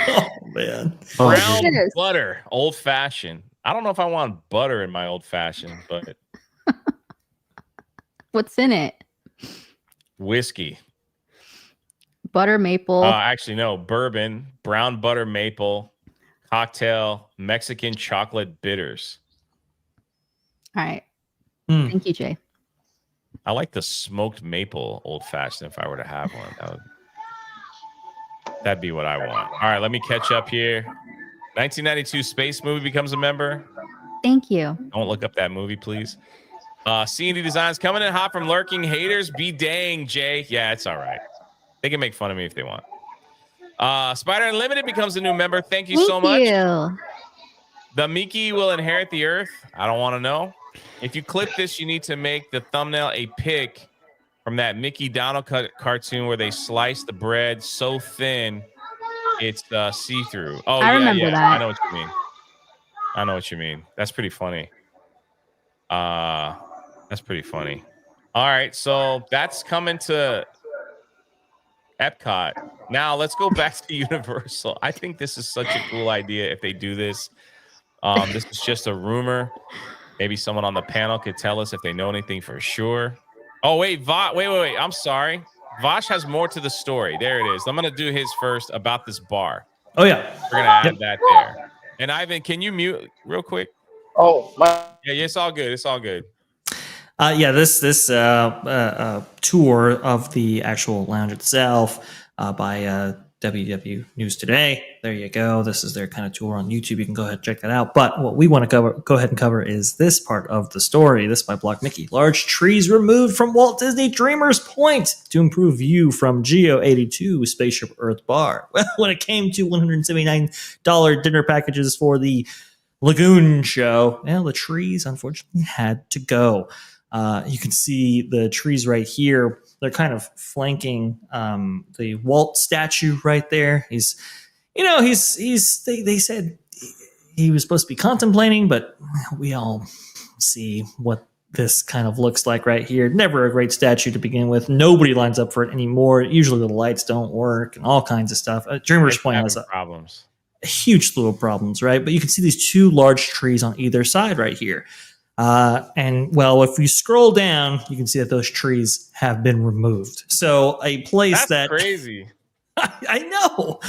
Oh, man. Brown butter, old fashioned. I don't know if I want butter in my old fashioned, but. What's in it? Whiskey. Butter maple. Actually, no. Bourbon, brown butter maple, cocktail, Mexican chocolate bitters. All right. Thank you, Jay. I like the smoked maple old fashioned if I were to have one. That'd be what I want. All right, let me catch up here. 1992 Space Movie becomes a member. Thank you. Don't look up that movie, please. C&D Designs coming in hot from lurking haters. Be dang, Jay. Yeah, it's all right. They can make fun of me if they want. Spider Unlimited becomes a new member. Thank you so much. The Mickey will inherit the earth. I don't want to know. If you click this, you need to make the thumbnail a pic from that Mickey Donald cartoon where they slice the bread so thin it's see-through. Oh, I remember that. I know what you mean. That's pretty funny. All right, so that's coming to Epcot. Now let's go back to Universal. I think this is such a cool idea if they do this. This is just a rumor. Maybe someone on the panel could tell us if they know anything for sure. Oh, wait. Wait. I'm sorry. Vosh has more to the story. There it is. I'm going to do his first about this bar. Oh, yeah. We're going to add that there. And Ivan, can you mute real quick? Oh, my. Yeah, it's all good. It's all good. This tour of the actual lounge itself by WW News Today. There you go. This is their kind of tour on YouTube. You can go ahead and check that out. But what we want to go ahead and cover is this part of the story. This by Block Mickey. Large trees removed from Walt Disney Dreamers Point to improve view from Geo 82 Spaceship Earth Bar. Well, when it came to $179 dinner packages for the Lagoon show, well, the trees unfortunately had to go. You can see the trees right here. They're kind of flanking the Walt statue right there. They said he was supposed to be contemplating, but we all see what this kind of looks like right here. Never a great statue to begin with. Nobody lines up for it anymore. Usually the lights don't work and all kinds of stuff. Dreamers Point has problems. A huge slew of problems, right? But you can see these two large trees on either side right here. And well, if you scroll down, you can see that those trees have been removed. So a place That's crazy. I know.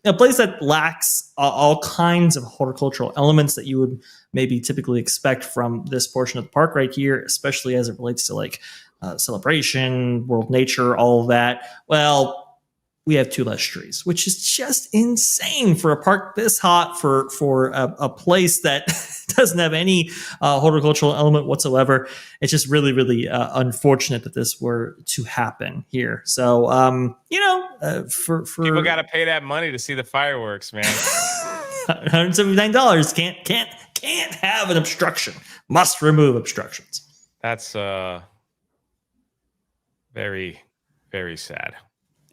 A place that lacks all kinds of horticultural elements that you would maybe typically expect from this portion of the park right here, especially as it relates to like celebration, world nature, all of that. Well, we have 2 less trees, which is just insane for a park this hot, for a place that doesn't have any horticultural element whatsoever. It's just really, really unfortunate that this were to happen here. So, for people got to pay that money to see the fireworks, man. $179 can't have an obstruction. Must remove obstructions. That's very, very sad.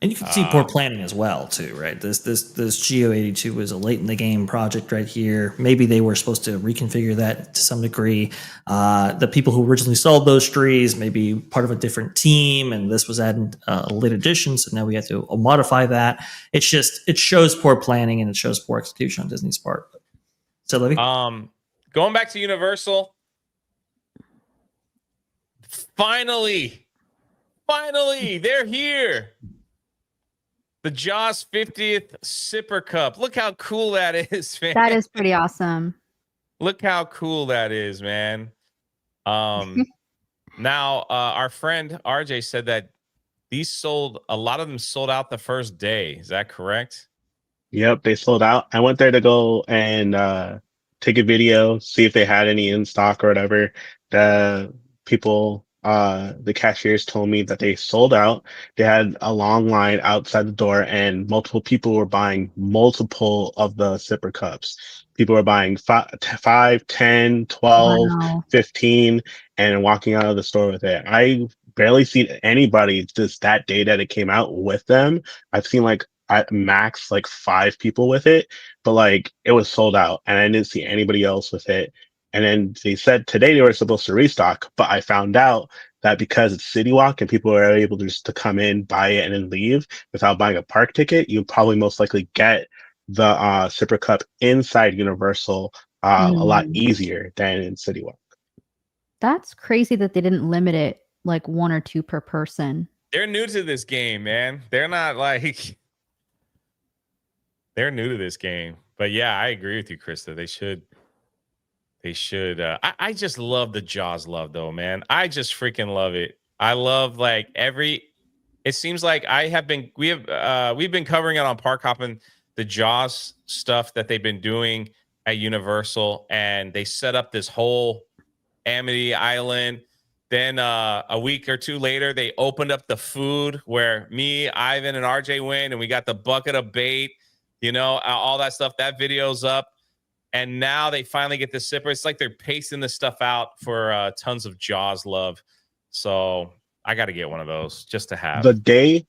And you can see poor planning as well, too, right? This Geo 82 was a late in the game project right here. Maybe they were supposed to reconfigure that to some degree. The people who originally sold those trees may be part of a different team, and this was added a late addition, so now we have to modify that. It shows poor planning and it shows poor execution on Disney's part. So, Livy? Going back to Universal, finally, they're here. The Jaws 50th Sipper Cup. Look how cool that is, man. That is pretty awesome. Look how cool that is, man. Now, our friend RJ said that a lot of them sold out the first day. Is that correct? Yep, they sold out. I went there to go and take a video, see if they had any in stock or whatever. The people, the cashiers told me that they sold out. They had a long line outside the door and multiple people were buying multiple of the sipper cups. People were buying 5, 10, 12, Wow. 15 and walking out of the store with it. I barely seen anybody just that day that it came out with them. I've seen like at max like 5 people with it, but like it was sold out and I didn't see anybody else with it. And then they said today they were supposed to restock, but I found out that because it's City Walk and people are able just to come in, buy it, and then leave without buying a park ticket, you'll probably most likely get the Sipper Cup inside Universal a lot easier than in City Walk. That's crazy that they didn't limit it like 1 or 2 per person. They're new to this game, man. They're not like... They're new to this game. But yeah, I agree with you, Krista. They should. I just love the Jaws love, though, man. I just freaking love it. I love like it seems like we've been covering it on Park Hoppin', the Jaws stuff that they've been doing at Universal, and they set up this whole Amity Island. Then a week or 2 later, they opened up the food where me, Ivan, and RJ went, and we got the bucket of bait. All that stuff. That video's up. And now they finally get the sipper. It's like they're pasting this stuff out for tons of Jaws love. So I got to get one of those just to have. The day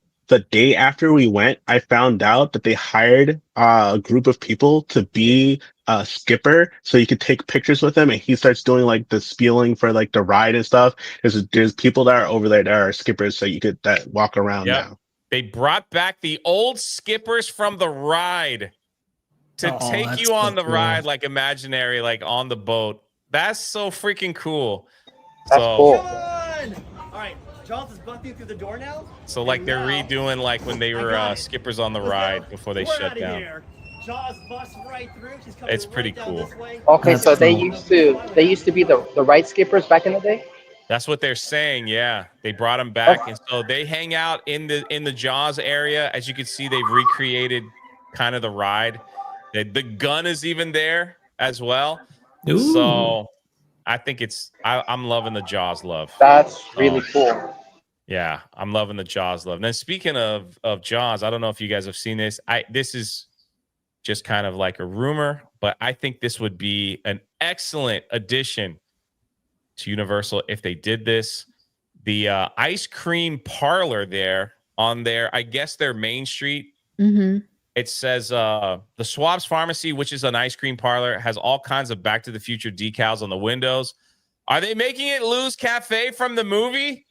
after we went, I found out that they hired a group of people to be a skipper, so you could take pictures with him, and he starts doing like the spieling for like the ride and stuff. There's people that are over there that are skippers, so you could walk around now. They brought back the old skippers from the ride to take you on the ride, like imaginary, like on the boat. That's so freaking cool. That's cool. Come on! All right, Charles is busting through the door now. So like they're redoing like when they were skippers on the ride before they shut down. Jaws busts right through. She's coming It's pretty cool. Okay, That's so cool. they used to be the ride skippers back in the day. That's what they're saying. Yeah, they brought them back, and so they hang out in the Jaws area. As you can see, they've recreated kind of the ride. The gun is even there as well. Ooh. So I think I'm loving the Jaws love. That's really cool. Yeah, I'm loving the Jaws love. Now, speaking of Jaws, I don't know if you guys have seen this. This is just kind of like a rumor, but I think this would be an excellent addition to Universal if they did this. The ice cream parlor there on their, I guess their main street. Mm-hmm. It says the Schwab's Pharmacy, which is an ice cream parlor, has all kinds of Back to the Future decals on the windows. Are they making it Lou's Cafe from the movie?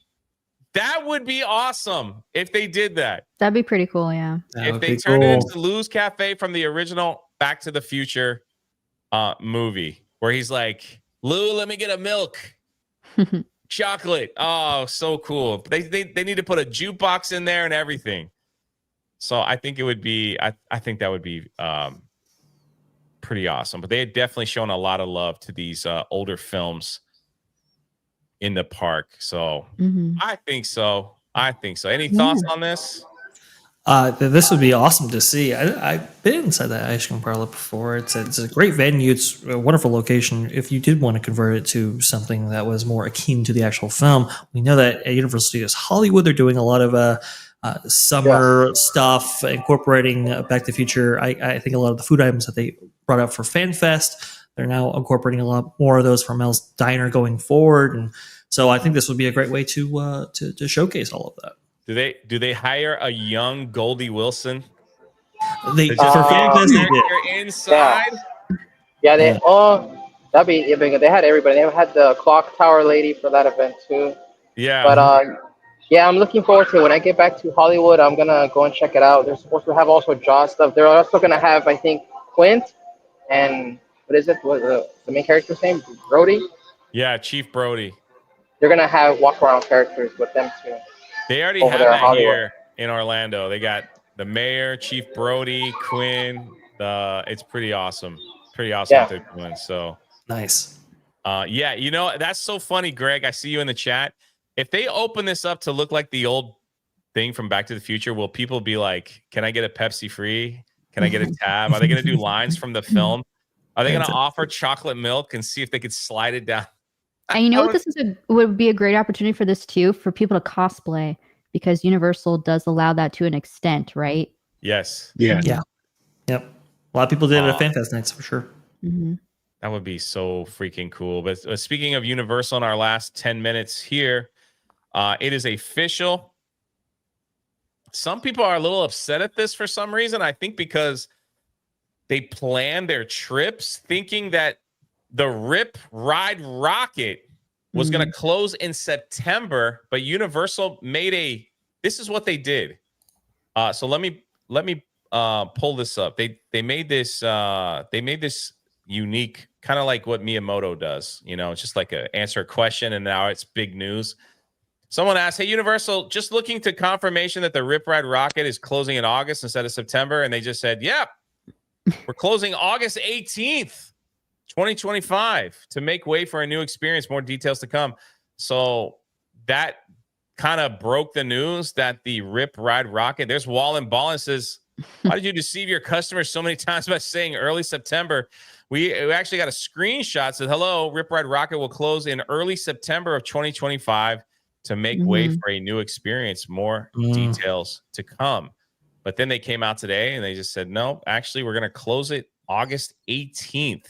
That would be awesome if they did that. That'd be pretty cool, yeah. If they turned it into Lou's Cafe from the original Back to the Future movie, where he's like, Lou, let me get a milk. Chocolate. Oh, so cool. They need to put a jukebox in there and everything. So I think it would be. I think that would be pretty awesome. But they had definitely shown a lot of love to these older films in the park. So I think so. Any thoughts on this? This would be awesome to see. I've been inside that ice cream parlor before. It's a great venue. It's a wonderful location. If you did want to convert it to something that was more akin to the actual film, we know that at Universal Studios Hollywood, they're doing a lot of summer stuff, incorporating Back to the Future. I think a lot of the food items that they brought up for Fan Fest, they're now incorporating a lot more of those from Mel's Diner going forward. And so I think this would be a great way to showcase all of that. Do they hire a young Goldie Wilson? They to just for Fan Fest, they did. character inside. Yeah, that'd be big. They had everybody. They had the clock tower lady for that event too. Yeah. But yeah, I'm looking forward to it. When I get back to Hollywood, I'm gonna go and check it out. They're supposed to have also Jaws stuff. They're also gonna have, I think, Quint and what is it? What the main character's name? Brody. Yeah, Chief Brody. They're gonna have walk around characters with them too. They already have that here in Orlando. They got the mayor, Chief Brody, Quinn. It's pretty awesome. What they're doing. So nice. Yeah, you know, that's so funny, Greg. I see you in the chat. If they open this up to look like the old thing from Back to the Future, will people be like, can I get a Pepsi free? Can I get a tab? Are they going to do lines from the film? Are they going to offer chocolate milk and see if they could slide it down? And you know what would be a great opportunity for this too, for people to cosplay, because Universal does allow that to an extent, right? Yes. Yeah. Yep. A lot of people did it at Fan Fest nights for sure. That would be so freaking cool. But speaking of Universal, in our last 10 minutes here, it is official. Some people are a little upset at this for some reason. I think because they planned their trips thinking that the Ride Rockit was going to close in September, but Universal made this is what they did. So let me pull this up. They made this unique, kind of like what Miyamoto does. You know, it's just like answer a question, and now it's big news. Someone asked, "Hey, Universal, just looking to confirmation that the Ride Rockit is closing in August instead of September," and they just said, "Yep, we're closing August 18th." 2025 to make way for a new experience. More details to come. So that kind of broke the news that the Ride Rockit. There's Wallen Ballin says, "Why did you deceive your customers so many times by saying early September?" We actually got a screenshot that said, "Hello, Ride Rockit will close in early September of 2025 to make way for a new experience. More details to come." But then they came out today and they just said, "No, actually, we're going to close it August 18th."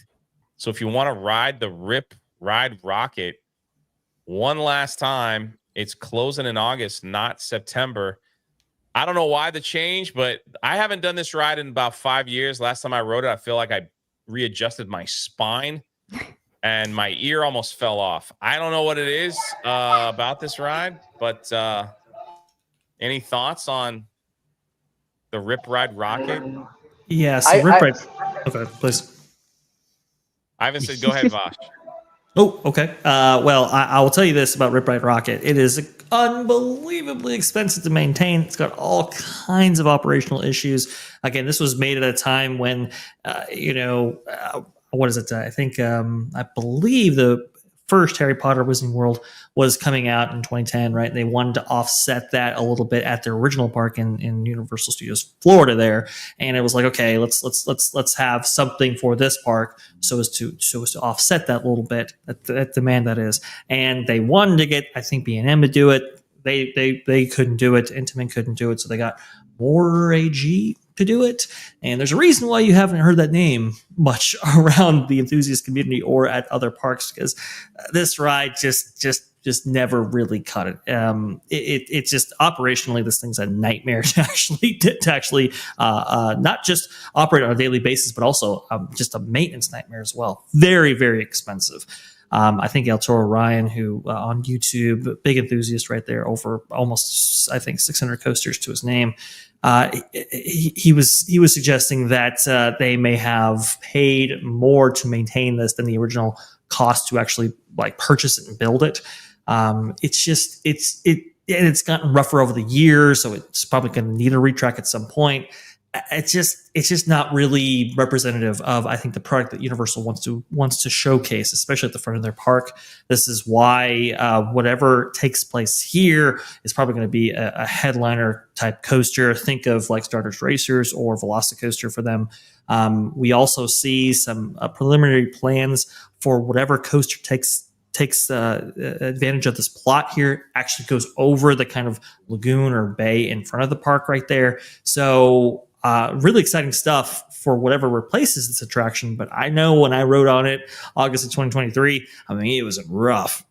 So if you want to ride the Ride Rockit one last time, it's closing in August, not September. I don't know why the change, but I haven't done this ride in about 5 years. Last time I rode it, I feel like I readjusted my spine and my ear almost fell off. I don't know what it is about this ride, but any thoughts on the Ride Rockit? Yeah, so Ride. Okay, please. Ivan said, "Go ahead, Vosh." Oh, okay. Well, I will tell you this about Ride Rockit. It is unbelievably expensive to maintain. It's got all kinds of operational issues. Again, this was made at a time when, what is it? I think, I believe the first Harry Potter Wizarding World was coming out in 2010, right? And they wanted to offset that a little bit at their original park in Universal Studios Florida there, and it was like, okay, let's have something for this park so as to offset that a little bit, that demand that is. And they wanted to get, I think, B&M to do it. They couldn't do it. Intamin couldn't do it, so they got Moore AG to do it. And there's a reason why you haven't heard that name much around the enthusiast community or at other parks, because this ride just never really cut it. It's just operationally, this thing's a nightmare to actually not just operate on a daily basis, but also just a maintenance nightmare as well. Very, very expensive. I think El Toro Ryan, who on YouTube, big enthusiast right there, over almost, I think, 600 coasters to his name. He was suggesting that they may have paid more to maintain this than the original cost to actually like purchase it and build it. and it's gotten rougher over the years, so it's probably going to need a retrack at some point. It's just not really representative of, I think, the product that Universal wants to showcase, especially at the front of their park. This is why whatever takes place here is probably going to be a headliner type coaster. Think of like Stardust Racers or Velocicoaster for them. We also see some preliminary plans for whatever coaster takes advantage of this plot here, actually goes over the kind of lagoon or bay in front of the park right there. So really exciting stuff for whatever replaces this attraction. But I know when I rode on it August of 2023, I mean, it was in rough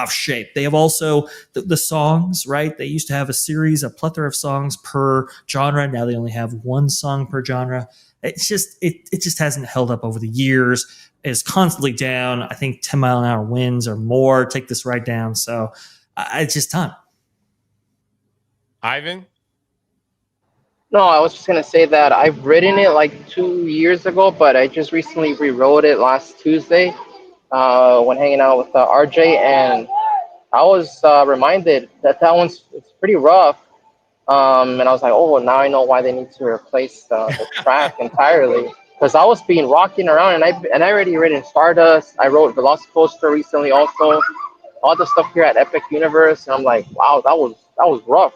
shape. They have also the songs, right? They used to have a plethora of songs per genre. Now they only have one song per genre. It's just, it just hasn't held up over the years. It's constantly down. I think 10-mile-an-hour winds or more take this ride down. So it's just time. Ivan? No, I was just gonna say that I've ridden it like 2 years ago, but I just recently re-rode it last Tuesday when hanging out with RJ, and I was reminded that it's pretty rough. And I was like, oh, now I know why they need to replace the track entirely. Because I was being rocking around, and I already ridden Stardust. I rode Velocicoaster recently, also all the stuff here at Epic Universe, and I'm like, wow, that was rough.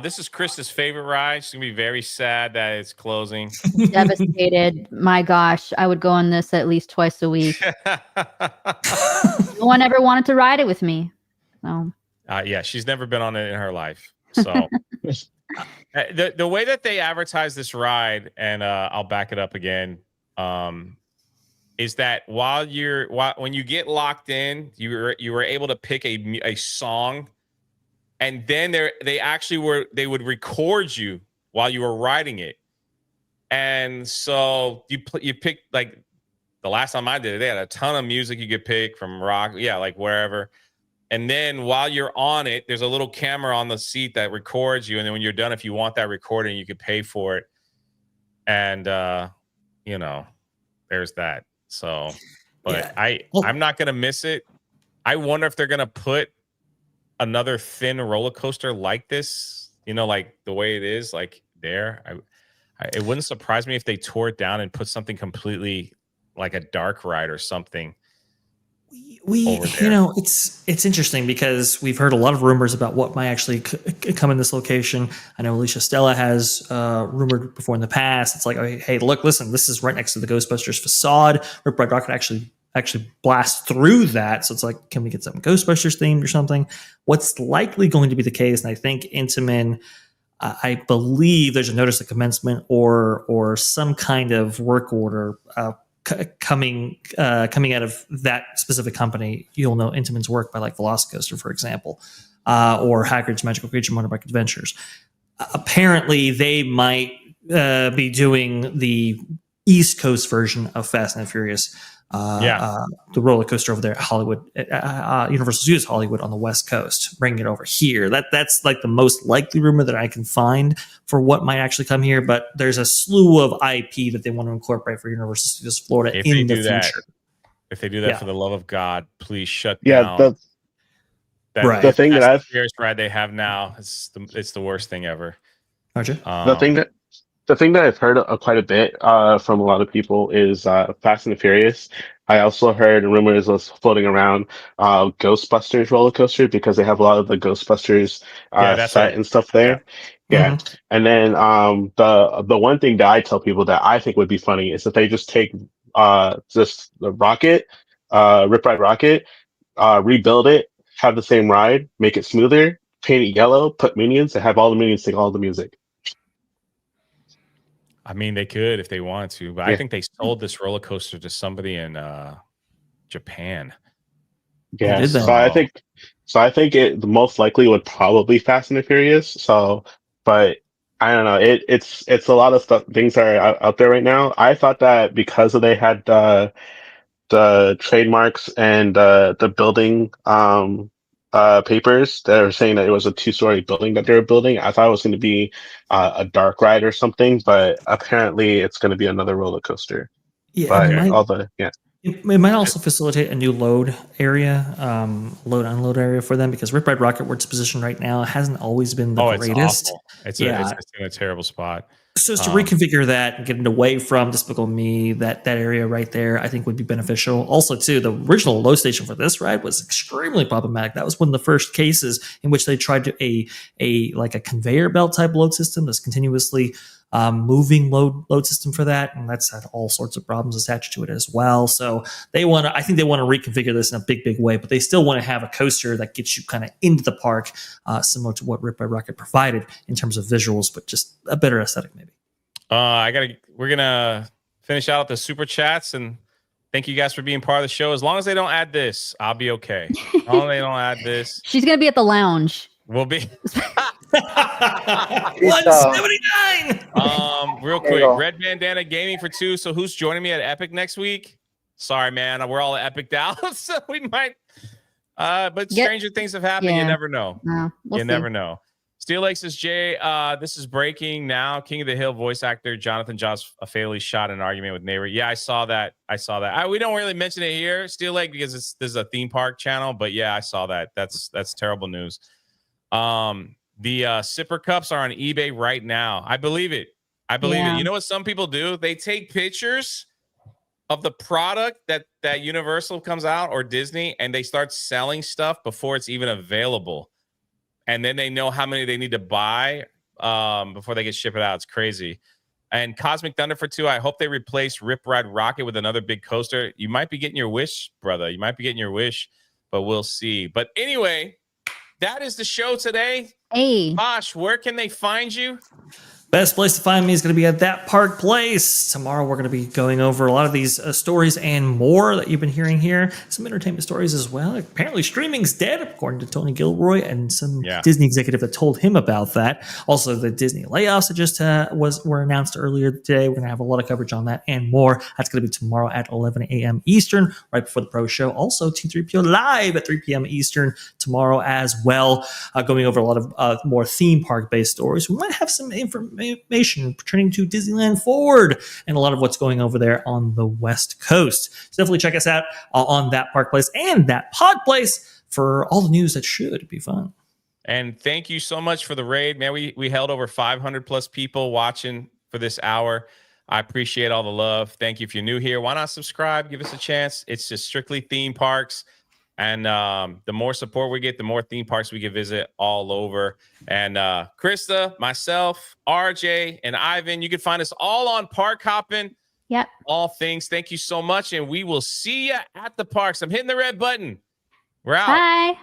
This is Chris's favorite ride. She's gonna be very sad that it's closing. Devastated. My gosh, I would go on this at least twice a week. No one ever wanted to ride it with me. So. Yeah, she's never been on it in her life. So the way that they advertise this ride, and I'll back it up again, is that when you get locked in, you were able to pick a song. And then they would record you while you were riding it. And so you pick, like the last time I did it, they had a ton of music you could pick from rock. Yeah. Like wherever. And then while you're on it, there's a little camera on the seat that records you. And then when you're done, if you want that recording, you could pay for it. And, there's that. So, but yeah. I'm not going to miss it. I wonder if they're going to put another thin roller coaster like this, like the way it is, like there. It wouldn't surprise me if they tore it down and put something completely like a dark ride or something. It's interesting because we've heard a lot of rumors about what might actually come in this location. I know Alicia Stella has rumored before in the past. It's like, oh, hey, look, listen, this is right next to the Ghostbusters facade. Ride Rockit actually blast through that. So it's like, can we get something Ghostbusters themed or something? What's likely going to be the case, and I think Intamin, I believe there's a notice of commencement or some kind of work order coming out of that specific company. You'll know Intamin's work by like Velocicoaster, for example, or Hagrid's Magical Creature Motorbike Adventures. Apparently, they might be doing the East Coast version of Fast and Furious. The roller coaster over there at Hollywood, Universal Studios Hollywood on the West Coast, bringing it over here. That's like the most likely rumor that I can find for what might actually come here. But there's a slew of IP that they want to incorporate for Universal Studios Florida in the future. If they do that, for the love of God, please shut down. The thing that I've ride they have now, it's the worst thing ever. The thing that I've heard quite a bit from a lot of people is Fast and the Furious. I also heard rumors was floating around Ghostbusters roller coaster because they have a lot of the Ghostbusters set and stuff there. Yeah. Mm-hmm. And then the one thing that I tell people that I think would be funny is that they just take just the Rocket, Ride Rockit, rebuild it, have the same ride, make it smoother, paint it yellow, put minions, and have all the minions sing all the music. I mean, they could if they wanted to, but I think they sold this roller coaster to somebody in Japan. Yeah, so I think it most likely would probably Fast and the Furious. So, but I don't know. It's a lot of stuff. Things are out there right now. I thought that because they had the trademarks and the building papers that are saying that it was a 2-story building that they were building. I thought it was going to be a dark ride or something, but apparently it's going to be another roller coaster. Yeah, It might also facilitate a new load area, load unload area for them because Ride Rockit, where it's positioned right now, hasn't always been the It's greatest. awful. It's Yeah. it's in a terrible spot. So to reconfigure that and get it away from Despicable Me, that area right there, I think would be beneficial. Also, too, the original load station for this ride was extremely problematic. That was one of the first cases in which they tried to like a conveyor belt type load system that's continuously moving load system for that, and that's had all sorts of problems attached to it as well. So I think they want to reconfigure this in a big way, but they still want to have a coaster that gets you kind of into the park, similar to what Ride Rockit provided in terms of visuals, but just a better aesthetic maybe. We're gonna finish out the super chats, and thank you guys for being part of the show. As long as they don't add this, I'll be okay. As long as they don't add this, She's gonna be at the lounge. we'll be 179. Real quick, Red Bandana Gaming for 2. So who's joining me at Epic next week? Sorry, man, we're all at Epic Dallas, so we might. But stranger things have happened. You never know. We'll see. Never know. Steel Lake says, Jay, this is breaking now. King of the Hill voice actor Jonathan Joss fatally shot in an argument with neighbor. Yeah, I saw that. We don't really mention it here, Steel Lake, because this is a theme park channel. But yeah, I saw that. That's terrible news. The sipper cups are on eBay right now. I believe it. You know what some people do? They take pictures of the product that Universal comes out or Disney, and they start selling stuff before it's even available. And then they know how many they need to buy before they get shipped out. It's crazy. And Cosmic Thunder for 2. I hope they replace Ride Rockit with another big coaster. You might be getting your wish, brother. You might be getting your wish, but we'll see. But anyway, that is the show today. Hey, Bosh, where can they find you? Best place to find me is going to be at That Park Place. Tomorrow we're going to be going over a lot of these stories and more that you've been hearing here. Some entertainment stories as well. Apparently streaming's dead, according to Tony Gilroy and some Disney executive that told him about that. Also, the Disney layoffs that just were announced earlier today. We're going to have a lot of coverage on that and more. That's going to be tomorrow at 11 a.m. Eastern, right before the Pro Show. Also, T3PO Live at 3 p.m. Eastern tomorrow as well, going over a lot of more theme park-based stories. We might have some information pertaining to Disneyland Forward and a lot of what's going over there on the West Coast. So definitely check us out on That Park Place and That Pod Place for all the news that should be fun. And thank you so much for the raid, man. We held over 500 plus people watching for this hour. I appreciate all the love. Thank you. If you're new here, why not subscribe? Give us a chance. It's just strictly theme parks. And the more support we get, the more theme parks we can visit all over. And Krista, myself, RJ, and Ivan, you can find us all on Park Hoppin. Yep. All things. Thank you so much. And we will see you at the parks. I'm hitting the red button. We're out. Bye.